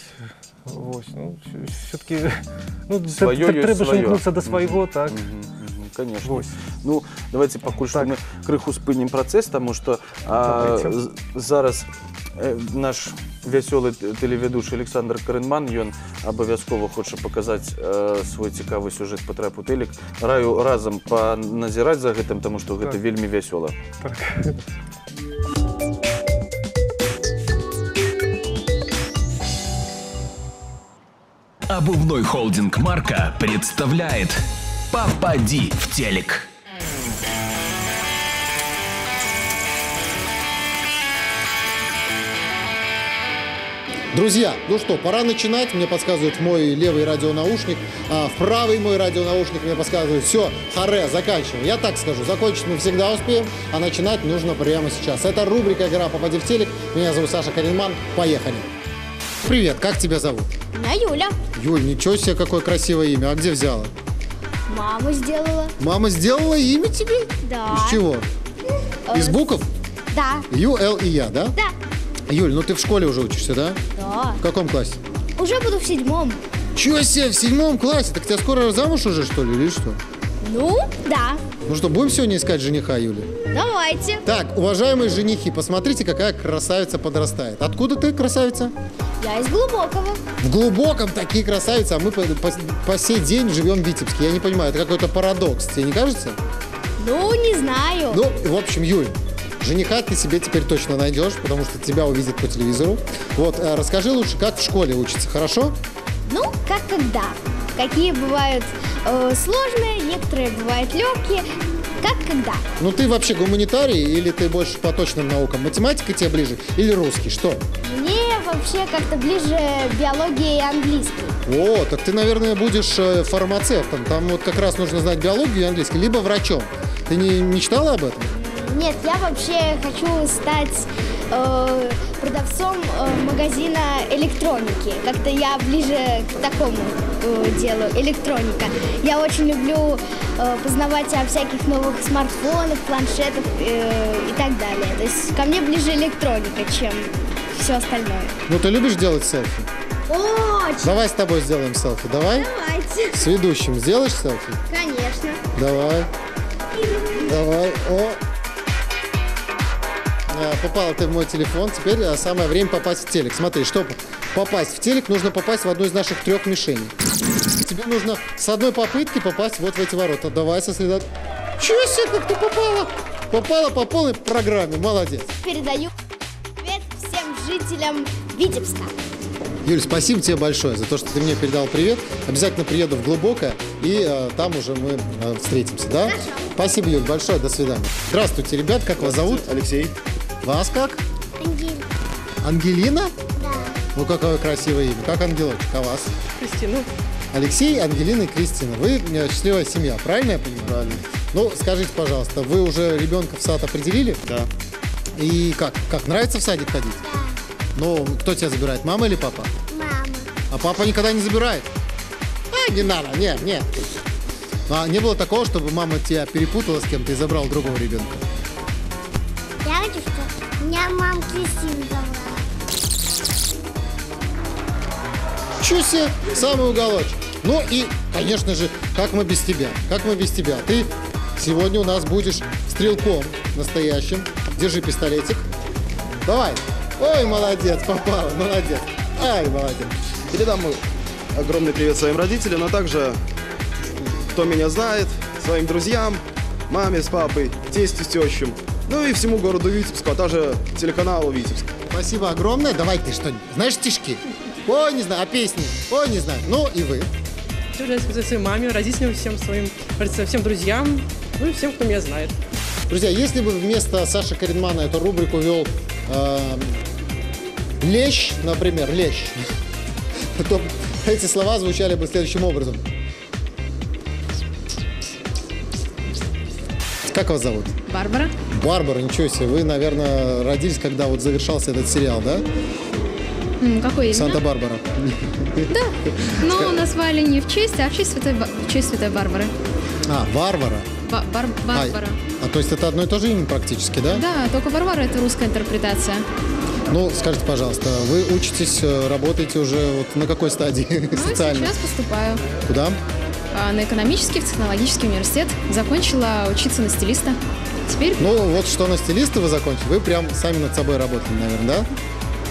Вось, ну, все-таки, ну, Сваё ёсць трэба ж сваё. імкнуцца да свайго, так? Конечно. Вось. Ну, давайте пакуль што Так. мы крыху спынем працэс, таму што Давайте. зараз наш вясёлы тэлевядучы Александр Карэнман, ён абавязкова хоча паказаць свой цікавы сюжэт па трэпу тэлек. Раю разам паназіраць за гэтым, таму што гэта Так. вельмі вясёла. Так. Обувной холдинг «Марка» представляет «Попади в телек». Друзья, ну что, пора начинать. Мне подсказывает мой левый радионаушник, а в правый мой радионаушник мне подсказывает: все, харе, заканчиваем. Я так скажу, закончить мы всегда успеем, а начинать нужно прямо сейчас. Это рубрика «Игра «Попади в телек». Меня зовут Саша Каринман. Поехали. Привет, как тебя зовут? Меня Юля. Юль, ничего себе, какое красивое имя. А где взяла? Мама сделала. Мама сделала имя тебе? Да. Из чего? Из букв? Да. Ю, Л и Я, да? Да. Юль, ну ты в школе уже учишься, да? Да. В каком классе? Уже буду в 7. Чего себе, в 7 классе? Так тебя скоро замуж уже, что ли, или что? Ну, да. Ну что, будем сегодня искать жениха, Юля? Давайте. Так, уважаемые женихи, посмотрите, какая красавица подрастает. Откуда ты, красавица? Я из Глубокого. В Глубоком такие красавицы, а мы по сей день живем в Витебске. Я не понимаю, это какой-то парадокс, тебе не кажется? Ну, не знаю. Ну, в общем, Юль, жениха ты себе теперь точно найдешь, потому что тебя увидят по телевизору. Вот, расскажи лучше, как в школе учиться, хорошо? Ну, как когда. Какие бывают сложные, некоторые бывают легкие. Как когда. Ну, ты вообще гуманитарий или ты больше по точным наукам? Математика тебе ближе или русский? Что? Мне вообще как-то ближе биология и английский. О, так ты, наверное, будешь фармацевтом. Там вот как раз нужно знать биологию и английский, либо врачом. Ты не мечтала об этом? Нет, я вообще хочу стать продавцом магазина электроники. Как-то я ближе к такому делу, электроника. Я очень люблю познавать о всяких новых смартфонах, планшетах и так далее. То есть ко мне ближе электроника, чем все остальное. Ну, ты любишь делать селфи? Очень! Давай с тобой сделаем селфи, давай? Давайте! С ведущим сделаешь селфи? Конечно! Давай. Давай. О! Попала ты в мой телефон, теперь самое время попасть в телек. Смотри, чтобы попасть в телек, нужно попасть в одну из наших 3 мишеней. Тебе нужно с одной попытки попасть вот в эти ворота. Давай, сосредоточься. Чего себе, как ты попала? Попала по полной программе, молодец. Передаю привет всем жителям Витебска. Юль, спасибо тебе большое за то, что ты мне передал привет. Обязательно приеду в Глубокое, и там уже мы встретимся, да? Хорошо. Спасибо, Юль, большое, до свидания. Здравствуйте, ребят, как вас зовут? Алексей. Вас как? Ангель. Ангелина? Да. Ну, какое красивое имя. Как ангелочек, а вас? Кристина. Алексей, Ангелина и Кристина. Вы счастливая семья, правильно я понимаю? Правильно. Ну, скажите, пожалуйста, вы уже ребенка в сад определили? Да. И как? Как, нравится в садик ходить? Ну, кто тебя забирает, мама или папа? Мама. А папа никогда не забирает? Не надо, нет. А не было такого, чтобы мама тебя перепутала с кем-то и забрала другого ребенка? Я хочу, чтобы меня мама Кристина забрала. Чё себе, самый уголочек. Ну и, конечно же, как мы без тебя? Как мы без тебя? Ты сегодня у нас будешь стрелком настоящим. Держи пистолетик. Давай. Ой, молодец, попала, молодец. Ай, молодец. Передам огромный привет своим родителям, а также, кто меня знает, своим друзьям, маме с папой, тестю с тещем, ну и всему городу Витебску, а также телеканалу Витебск. Спасибо огромное. Давай ты что-нибудь. Знаешь стишки? Ой, не знаю. А песни? Ой, не знаю. Ну и вы. Хочу рассказать своей маме, родителям, всем друзьям, ну и всем, кто меня знает. Друзья, если бы вместо Саши Коренмана эту рубрику вел Лещ, например, Лещ, то эти слова звучали бы следующим образом. Как вас зовут? Барбара. Барбара, ничего себе. Вы, наверное, родились, когда вот завершался этот сериал, да? Какой именно? Санта-Барбара. Да, но назвали не в честь, а в честь Святой Барбары. А, Варвара. Барбара. А то есть это одно и то же имя практически, да? Да, только Варвара — это русская интерпретация. Ну, скажите, пожалуйста, вы учитесь, работаете уже вот на какой стадии социально? Сейчас поступаю. Куда? На экономический, в технологический университет. Закончила учиться на стилиста. Теперь... Ну, вот что на стилиста вы закончили, вы прям сами над собой работали, наверное, да?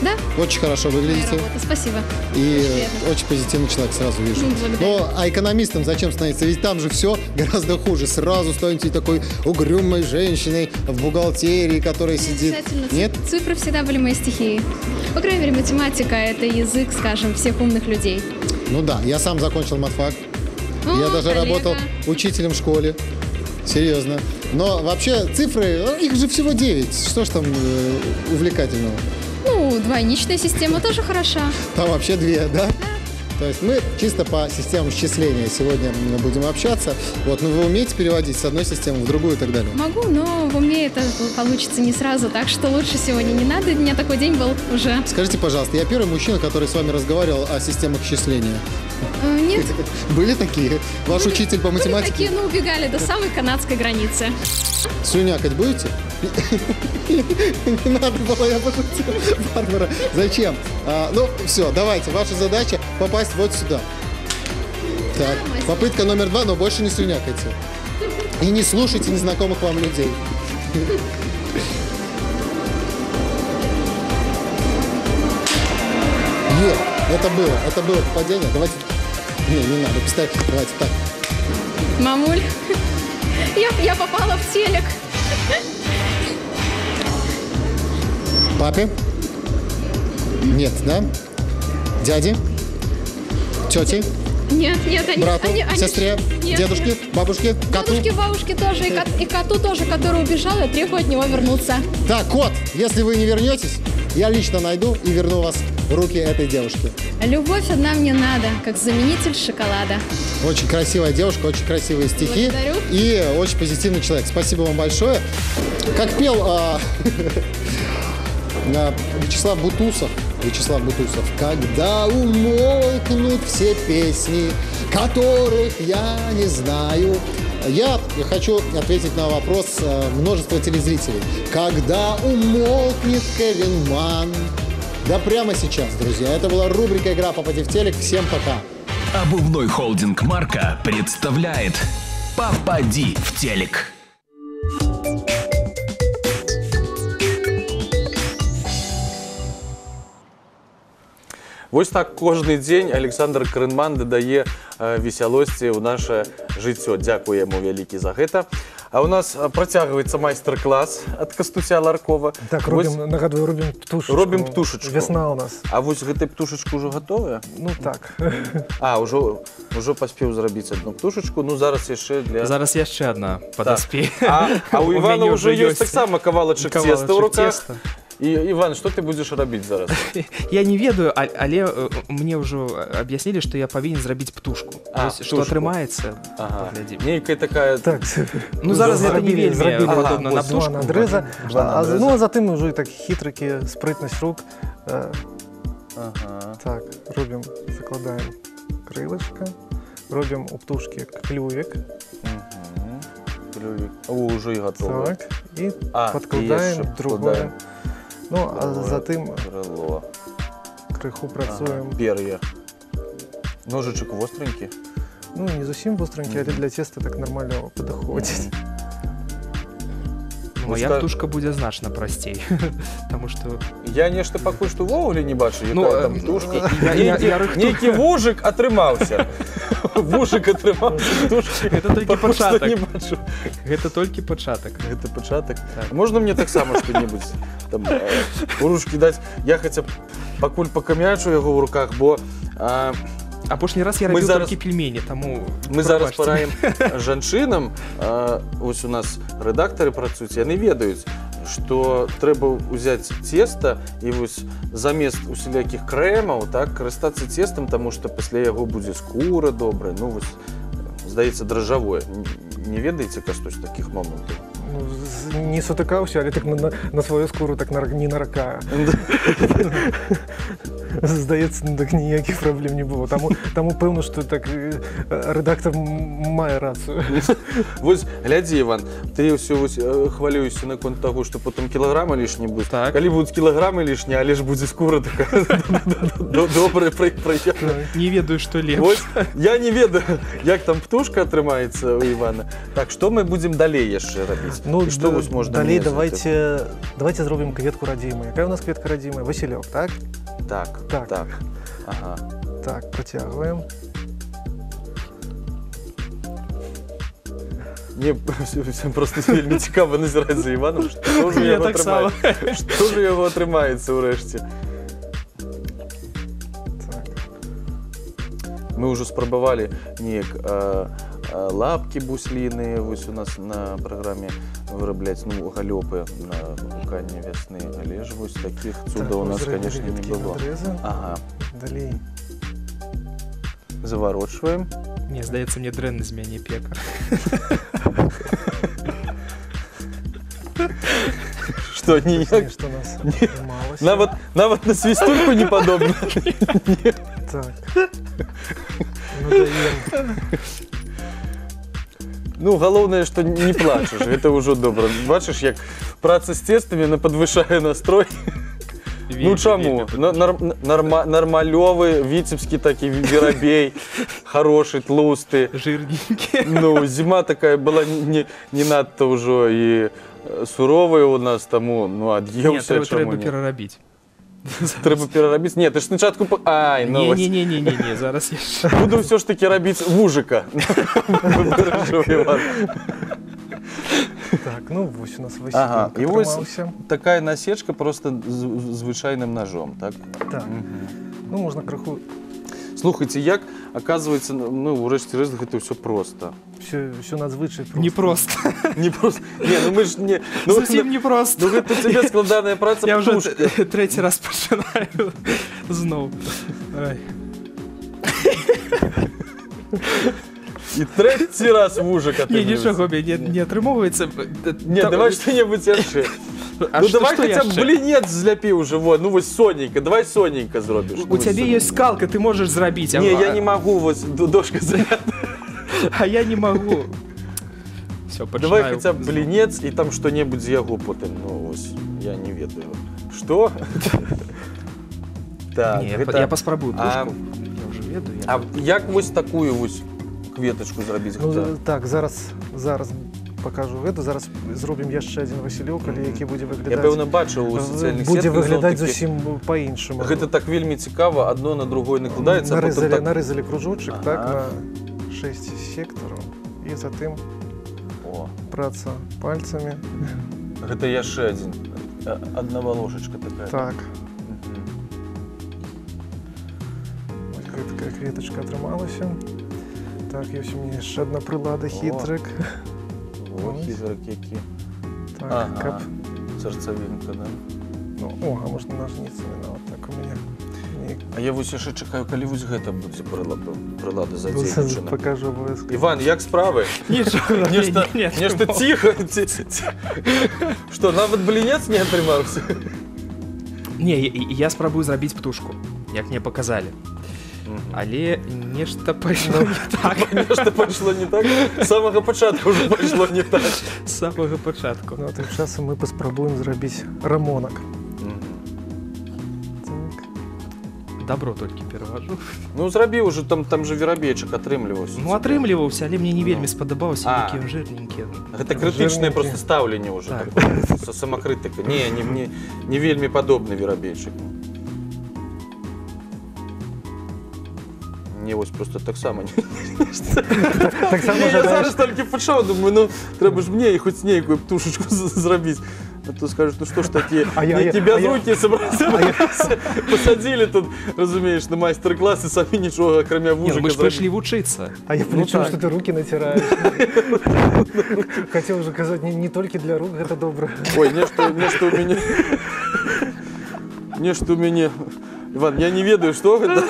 Да. Очень хорошо выглядите. Спасибо. И очень позитивный человек, сразу вижу. Ну, а экономистам зачем становиться? Ведь там же все гораздо хуже. Сразу станете такой угрюмой женщиной в бухгалтерии, которая сидит. Нет? Цифры всегда были моей стихией. По крайней мере, математика — это язык, скажем, всех умных людей. Ну да, я сам закончил матфак. Я даже работал учителем в школе. Серьезно. Но вообще цифры, их же всего 9. Что ж там увлекательного? Ну, двойничная система тоже хороша. Там вообще 2, да? То есть мы чисто по системам счисления сегодня будем общаться. Вот, ну вы умеете переводить с одной системы в другую и так далее? Могу, но в уме это получится не сразу, так что лучше сегодня не надо. У меня такой день был уже. Скажите, пожалуйста, я первый мужчина, который с вами разговаривал о системах счисления. Нет. Были такие? Ваш учитель по математике? Были такие, но убегали до самой канадской границы. Слюнякать будете? Не надо было, я пошутил. Барбара, зачем? Ну, все, давайте, ваша задача попасть вот сюда. Так, попытка номер 2, но больше не слюнякайте. И не слушайте незнакомых вам людей. Это было попадение. Давайте. Не надо, пистолет, давайте так. Мамуль, я попала в телек. Папе? Нет, да? Дяде? Тете? Нет, они... Брату? Сестре? Нет, дедушке? Нет. Бабушке? Коту? Дедушке, бабушке тоже, и коту тоже, который убежал, я требую от него вернуться. Так, кот, если вы не вернетесь, я лично найду и верну вас в руки этой девушки. Любовь одна мне надо, как заменитель шоколада. Очень красивая девушка, очень красивые стихи. Благодарю. И очень позитивный человек. Спасибо вам большое. Как пел Вячеслав Бутусов, когда умолкнут все песни, которых я не знаю. Я хочу ответить на вопрос множества телезрителей. Когда умолкнет Кевин Манн? Да прямо сейчас, друзья. Это была рубрика «Игра «Попади в телек». Всем пока. Обувной холдинг «Марка» представляет «Попади в телек». Вось так кожны дзень Александр Коренман дадае весялосці ў наша жыццё. Дзякую яму вялікі за гэта. А у нас працягваецца майстар-клас ад Кастуся Ларкова. Так, нагадую, робім птушечку. Робім птушечку. Весна у нас. А вось гэтай птушечку ўжо гатовая? Ну так. А, ўжо паспеў зрабіць адну птушечку. Ну зараз яшчэ для... Зараз яшчэ одна падаспее. А у Івана ўжо ёсць таксама кавалачак цеста ў руках. Іван, што ты будзеш рабіць зараз? Я не ведаю, але мне ўжо аб'яснілі, што я павінен зрабіць птушку. Што атрымаецца, паглядзім. Нейкая такая... Так, ну зараз гэта не вельмі падобна на птушку. Надреза. Ну а затым уже так хітрыкі, спрытнасць рук. Так, робім, закладаем крылышко, робім у птушкі клювік. Уже і готово. Так, і подкладаем другое. Ну, а затым крыху працуем. Пер'я. Ножичок востренький? Ну, не зусім востренький, але для теста так нормально падыходзіць. Моя птушка будзе значна прасцей, таму што... Я нешта пакуль што ўвогуле не бачу, якая там птушка. Нейкі вужык атрымаўся. Вужык атрымаўся птушкі. Гэта толькі пачатак. Гэта толькі пачатак. Гэта пачатак. Можна мне таксама што-небудзь там вужышкі даць? Я хаця пакуль пакамячу яго ў руках, бо... Апошні раз я рабіў толькі пельмені, таму... Мы зараз параем жанчынам, вось у нас рэдактары працуюць, яны ведаюць, што трэба ўзяць цеста і вось замест усялякіх крэмаў, так, карыстацца цестам, таму што пасля яго будзе скура добрая, ну вось, здаецца, дражжавое. Не ведаеце, Кастусь, такіх момантаў? Не сутыкаўся, але так на сваю скуру так не наракаю. Здаецца, так ніякіх праблем не было. Таму пэўна, што так рэдактар мае рацыю. Вось, глядзі, Іван, ты ўсё хвалюешся наконт таго, што потым кілаграмы лішні будуць. Калі будуць кілаграмы лішні, але ж будзе скура такая добрая, прыемная. Не ведаю, што лепш. Я не ведаю, як там птушка атрымаецца у Івана. Так, што мы будзем далей яшчэ рабіць? Ну, далей давайте зробім кветку радзіму. Якая у нас кветка радзімая? Васілёк, так? Так. Ага. Так, працягваем. Мне просто вельмі цікава назіраць за Іваном, што ж яго атрымаецца ўрэшце. Мы ўжо спрабавалі неяк лапкі бусліны вось у нас на праграме вырабляць, ну, галёпы на гуканне вясны, але ж вось такіх цудаў у нас, конечно, не было. Ага. Далей. Заварочваем. Не, здаецца, мне дрэнны з мяне пекар. Што, ніяк? Што нас атрымалася. Нават на свістульку не падобна. Так. Ну, даем. Ну, галоўнае, што не плачаш, гэта ўжо добра. Бачыш, як праца з цестамі падвышае настрой. Ну, чаму? Нармалёвы, віцебскі такі верабей, хорошы, тлусты. Жирненькі. Ну, зіма такая была не надта ўжо і суровая у нас, таму, ну, ад'еўся. Не, трэба перарабіць. Трэба перарабіць? Не, ты ж спачатку... Ай, ну... Не, зараз яшчэ. Буду ўсё ж такі рабіць вужыка. Так, ну вось у нас Васілёк атрымаўся. І вось такая насечка просто звычайным ножом, так? Так. Ну, можна крыху... Слухайце, як, оказывается, ну, урэшце рэшт, гэта ўсё проста. Всё надзвычай проста. Не проста. Не проста. Не, ну мы ж не... Зусім не проста. Ну гэта тебе складаная праца я птушка. Я ўжо трэці раз пачынаю зноў. І трэці раз вужык атрымліваецца. Не, нічого, не атрымоўваецца. Не, давай што-небудзь яшчэ. Ну давай хотя б блінец зляпі ўжо, ну вось соненька, давай соненька зробіш. У цябе ёсць скалка, ты можаш зрабіць. Не, я не магу, вось дошка занята. А я не магу. Всё, пачынаю. Давай хотя б блінец і там што-небудзь з яго потым, ну вось, я не ведаю. Што? Так, я паспрабую тушку. Я ўжо ведаю. А як вось такую вось кветачку зрабіць? Так, зараз покажу гэта. Зараз зробім яшчэ адзін Васілёк, але які будзе выглядаць... Я, пэўна, бачыў у сацыяльных сетках. Будзе выглядаць зусім па-іншаму. Гэта так вельмі цікава, адно на другое накладаецца. Нарызалі кружочак, так, на 6 сектараў. І затым праца пальцамі. Гэта яшчэ адна ложачка такая. Так. Вось гэтая кветачка атрымалася. Так, ёсць у мяне яшчэ адна прылада, хітрык. О, хітрык які. Так, каб... Сарцавінка, да? Ну, о, а можно ножницами, ну, вот так у меня. А я вось яшчэ чакаю, калі вось гэта будзе прылада Ну, задзейнічана. покажу обовязково. Іван, як справы? Нічого, Нешта ціха. Што, нават блінец не атрымаўся? Не, я спрабую зрабіць птушку, як мне показалі. Але нешта пайшло не так. Нешта пайшло не так? З самага пачатку ўжо пайшло не так. З самага пачатку. Ну, а тым часам мы паспрабуем зрабіць рамонак. Добро толькі пераважу. Ну, зрабі ўжо, там же верабейчык атрымліваўся. Ну, атрымліваўся, але мне не вельмі спадабаўся, які ён жирненькі. Гэта крытычнае просто стаўленне ўжо. Са самакрытыка. Не вельмі падобны верабейчык. Не, вось просто таксама. Я зараз толькі пачаў, думаю, ну, трэба ж мне і хоць нейкую птушечку зрабіць. А то скажут, ну что ж такие, тебя руки посадили тут, разумеешь, на мастер-классы, сами ничего, кроме вужика. Мы же пришли учиться. А я причем, что ты руки натираешь. Хотел уже сказать, не только для рук это добро. Ой, нечто у меня, Иван, я не ведаю, что это.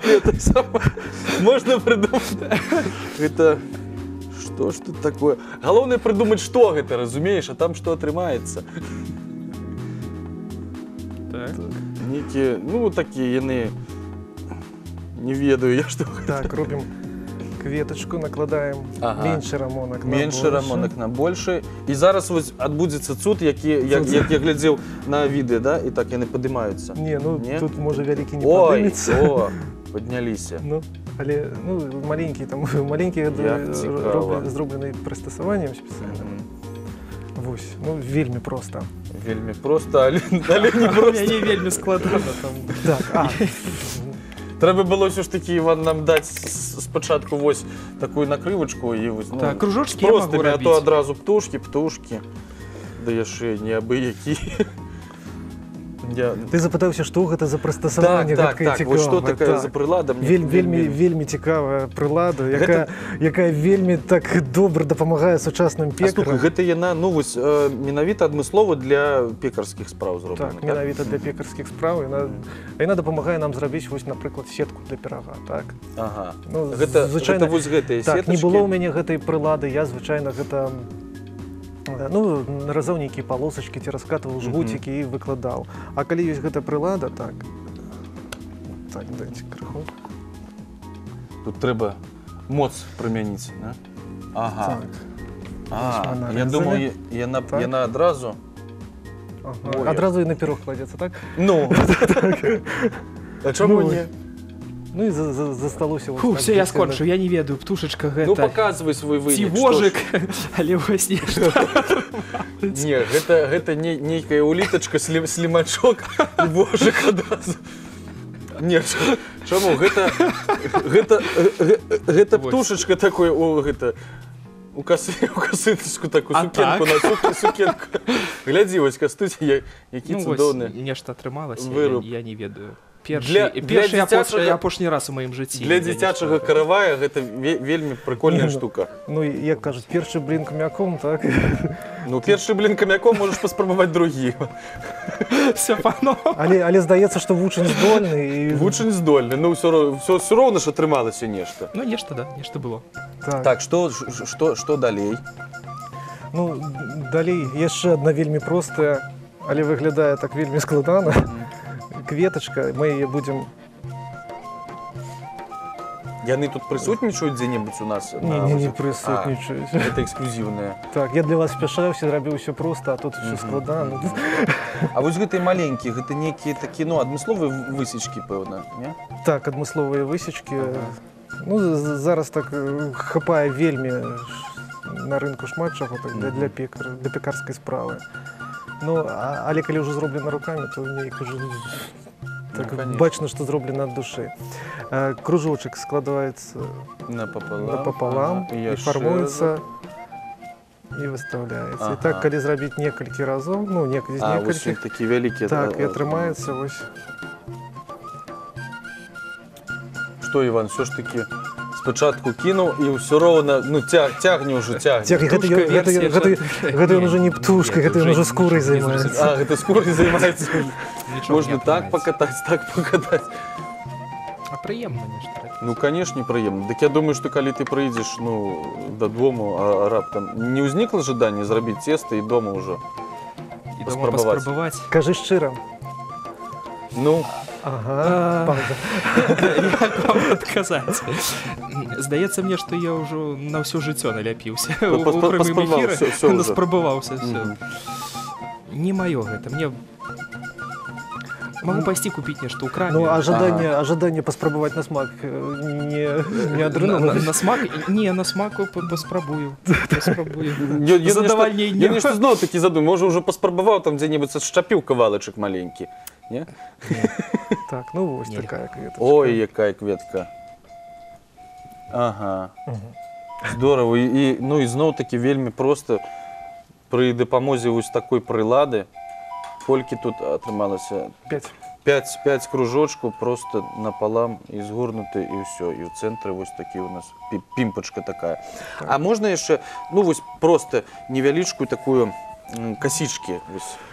Это самое, можно придумать. Это... Что ж тут такое? Галоўнае придумать, что гэта, разумеешь, а там что атрымаецца. Так. Некие, ну, такие яны, не ведаю я, что гэта. Так, робим кветочку, накладаем меньше рамонак на меньше рамонак на больше. И зараз вось адбудзецца цуд, як я глядзеў на відэо, да, и так яны падымаюцца. Не, ну, тут можа вялікі не падымецца. Ой, подняліся. Ну, але, ну, маленькие зроблены прыстасаваннем спецыяльным. Вось, ну, вельмі просто. Вельмі просто, але не просто. Не вельмі складана там. Так, Трэба было ўсё ж такі, Іван, нам даць спачатку вось такую накрывачку і вось, ну, так, кружочки я могу рабіць. А то адразу птушкі, да яшчэ не абы-якія. Ты запытаўся, што гэта за прыстасаванне, гэткае цікавае. Так, вось што такая за прылада? Вельмі цікавая прылада, якая вельмі так добра дапамагае сучасным пекарам. Слухай, гэта яна, ну вось, менавіта адмыслова для пекарскіх спраў зроблена. Так, менавіта для пекарскіх спраў. Яна дапамагае нам зрабіць, вось, напрыклад, сетку для пірага, так? Ага. Гэта вось гэтыя сетачкі? Так, не было ў мяне гэтай прылады, я, звычайна, гэта... Ну, наразаў нейкія палосачкі, ці раскатываў жгуцікі і выкладаў. А калі ёсць гэта прылада, так, дайце крыху. Тут трэба моц прымяніць, да? Ага. Я думаю, яна адразу... Адразу і на пірог кладзецца, так? Ну, а чаму не? Ну і засталося... Фу, все, я скончыў, я не ведаю, птушачка гэта... Ну, паказвай свой вынік. Ці вожык, але вось нешта. Не, гэта нейкая улітачка, слімачок і вожык адразу. Не, чаму? Гэта птушачка такой, у касыночку такую, сукенку на сукенку. Глядзі, вось кастусь, які цудоўны. Ну, вось, нешта атрымалася, я не ведаю. Першы і апошні раз у маім жыцці. Для дзіцячага каравая гэта вельмі прикольная штука. Ну, як кажуць, першы блін камяком, так? Ну, першы блін камяком можаш паспрабаваць другі. Все пано. Але здаецца, што вучань здольны. Вучань здольны, ну, все роўна ж атрымалася нешта. Ну, нешта, да, нешта было. Так, што далей? Ну, далей яшчэ адна вельмі простая, але выглядае так вельмі складана. Кветочка, мы ее будем... Яны тут присутнічаюць дзе-небудзь у нас? Не присутнічаюць. Это эксклюзивное. Так, я для вас спяшаўся, зрабіў все просто, а тут все складана. А вось гэтыя маленькія, гэта некія такі, ну, адмысловыя высечкі, пэўна, не? Так, адмысловыя высечкі. Ну, зараз так хапае вельмі на рынку шмат чаго для пекарскай справы. Ну, але калі ўжо зроблена рукамі, то неяк уже так бачна, што зроблена ад душы. Кружочак складаецца напополам і фармуецца і выставляецца. І так, калі зрабіць некалькі разоў, ну, некалькі, такі вялікі. Так, і атрымаецца вось. Што, Іван, все ж таки спачатку кінуў і ўсё роўна, ну, цягне ўжо, цягне. Гэта ён уже не птушка, гэта ён уже скурай займаецца. А, гэта скурай займаецца. Можна так пакатаць, так пакатаць. А прыемна нешта. Ну, конечно, прыемна. Дык я думаю, што калі ты прыйдзеш, ну, дадому, а раптам не ўзнікла жаданне зрабіць цеста і дома ўжо паспрабаваць. Кажы шчыра. Ну, ага, пауза. Як вам адказаць? Здаецца мне, што я ўжо на ўсё жыццё наляпіўся. У прямым эфіры наспрабаваўся. Не маё гэта. Мне могу пойти купить нечто у краме. Ну, ожидание поспробовать на смак не адреналин. На смак? Не, на смак поспробую. Я нешта зноў такі задумаў, можа ўжо паспрабаваў там дзе-небудзь адшчапіў кавалачак маленькі. Не? Так, ну вось такая кветка. Ой, якая кветка. Ага. Здорова. Ну і зноў такі вельмі проста пры дапамозе вось такой прылады. Колькі тут атрымалася? 5 кружочкаў просто напалам і згорнуты і ўсё. І ў цэнтры вось такі у нас пімпачка такая. А можна яшчэ, ну вось просто невялічкую такую касічкі.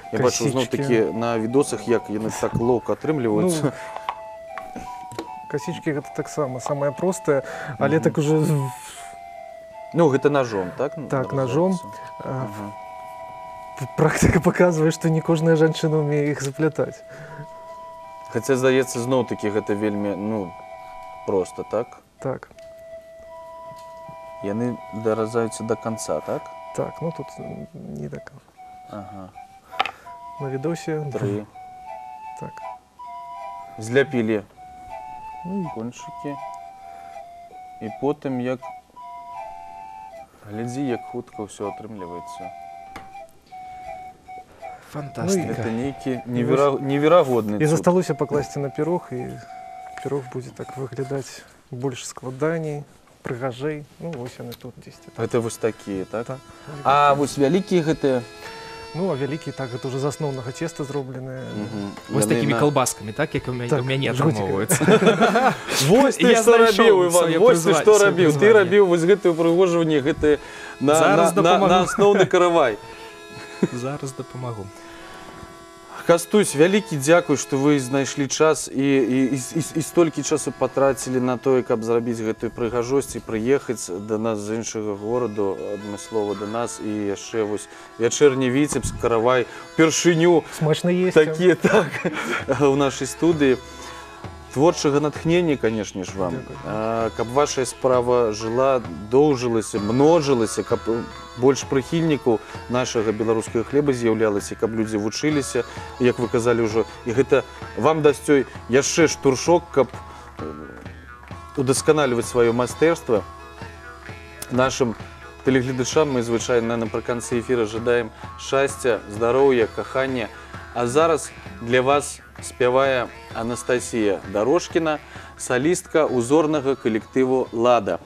Я бачу зноў такі на відосах, як яны так лоўка атрымліваюцца. Касічкі гэта таксама самае простае, але так уже... Ну гэта ножом, так? Так, ножом. Практика показывает, что не кожная жанчына умее іх заплятаць. Хаця, здаецца, зноў-такі гэта вельмі, ну, проста, так? Так. Яны даразаюцца до конца, так? Так, ну тут не до конца. Ага. На відосе... 3. Так. Зляпілі кончыкі. І потым як... Глядзі, як хутка ўсё атрымліваецца. Фантастика. Это некий неверагодный цуд. И засталося покласти на пирог, и пирог будет так выглядать больше складаний, прыгажей. Ну, вось яны тут 10. Это вось такие, так? Так. А вось вялікія гэтыя? Ну, а вялікія, так, это уже з асноўнага цеста зробленыя. Вось такими колбасками, так, як у мяне атрымоўваецца. Вось ты што рабіў, Іван, вось ты што рабіў. Ты рабіў вось гэтае упрыгожванне, гэтае на асноўны каравай. Зараз дапамагу. Кастусь, вялікі дзякуй, што вы знайшлі час і столькі часу патрацілі на тое, каб зрабіць гэтую прыгажосць і прыехаць да нас з іншага гораду, адмыслова да нас, і яшчэ вось вячэрні Віцебск, каравай, упершыню такія, так, у нашай студыі. Творчага натхнення, канешне ж, вам. Каб ваша справа жыла, доўжылася, множылася, каб больш прыхільнікаў нашага беларускага хлеба з'яўлялася, каб людзі вучыліся, як вы казалі ўжо. І гэта вам дасць яшчэ штуршок, каб удасканальваць сваё майстэрства. Нашым тэлегледачам мы звычайна напрыканцы эфіра жадаем шчасця, здароўя, кахання. А зараз для вас спявае Анастасія Дарожкіна, салістка узорнага калектыву «Лада».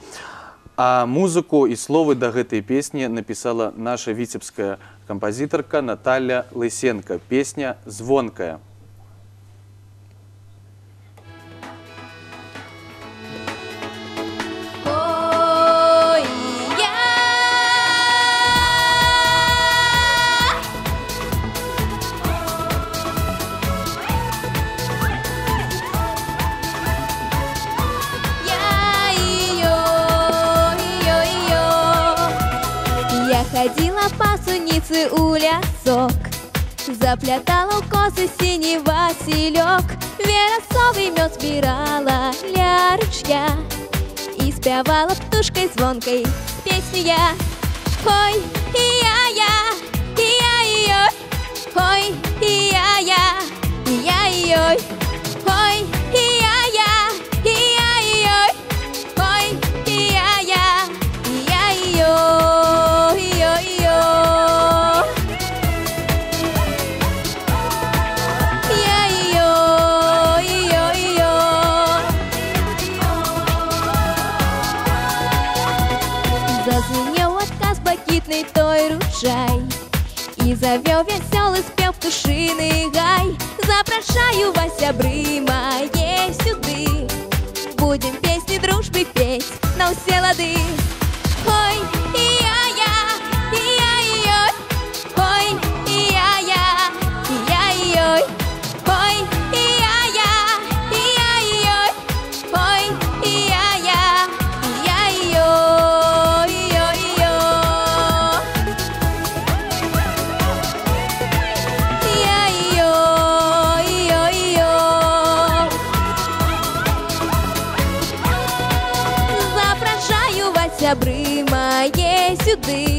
А музыку і словы да гэтай песні напісала наша віцебская кампазітарка Наталя Лысенко. Песня «Звонкая». Ходила по сунице у лесок, заплетала в косы синий василек, вересовый мед збирала для ручья и спевала птушкой звонкой песню я. Ой, я-я, я-ой, ой, я-я, я-ой, ой, я-я, я-ой, ой, я-я, я-ой. Зазвенел отказ блакитный той ружай, и завел веселый спев птушиный гай. Запрошаю вас, сябры моей, сюды, будем петь песни дружбы петь на все лады. Ой, и-я-я, и-я-ой, ой, и-я-я, и-я-ой, ой, и-я-я, и-я-ой, ой, и-я-я, и-я-ой, ой-ой-ой. Запрошаю вас, сябры мои, сюды.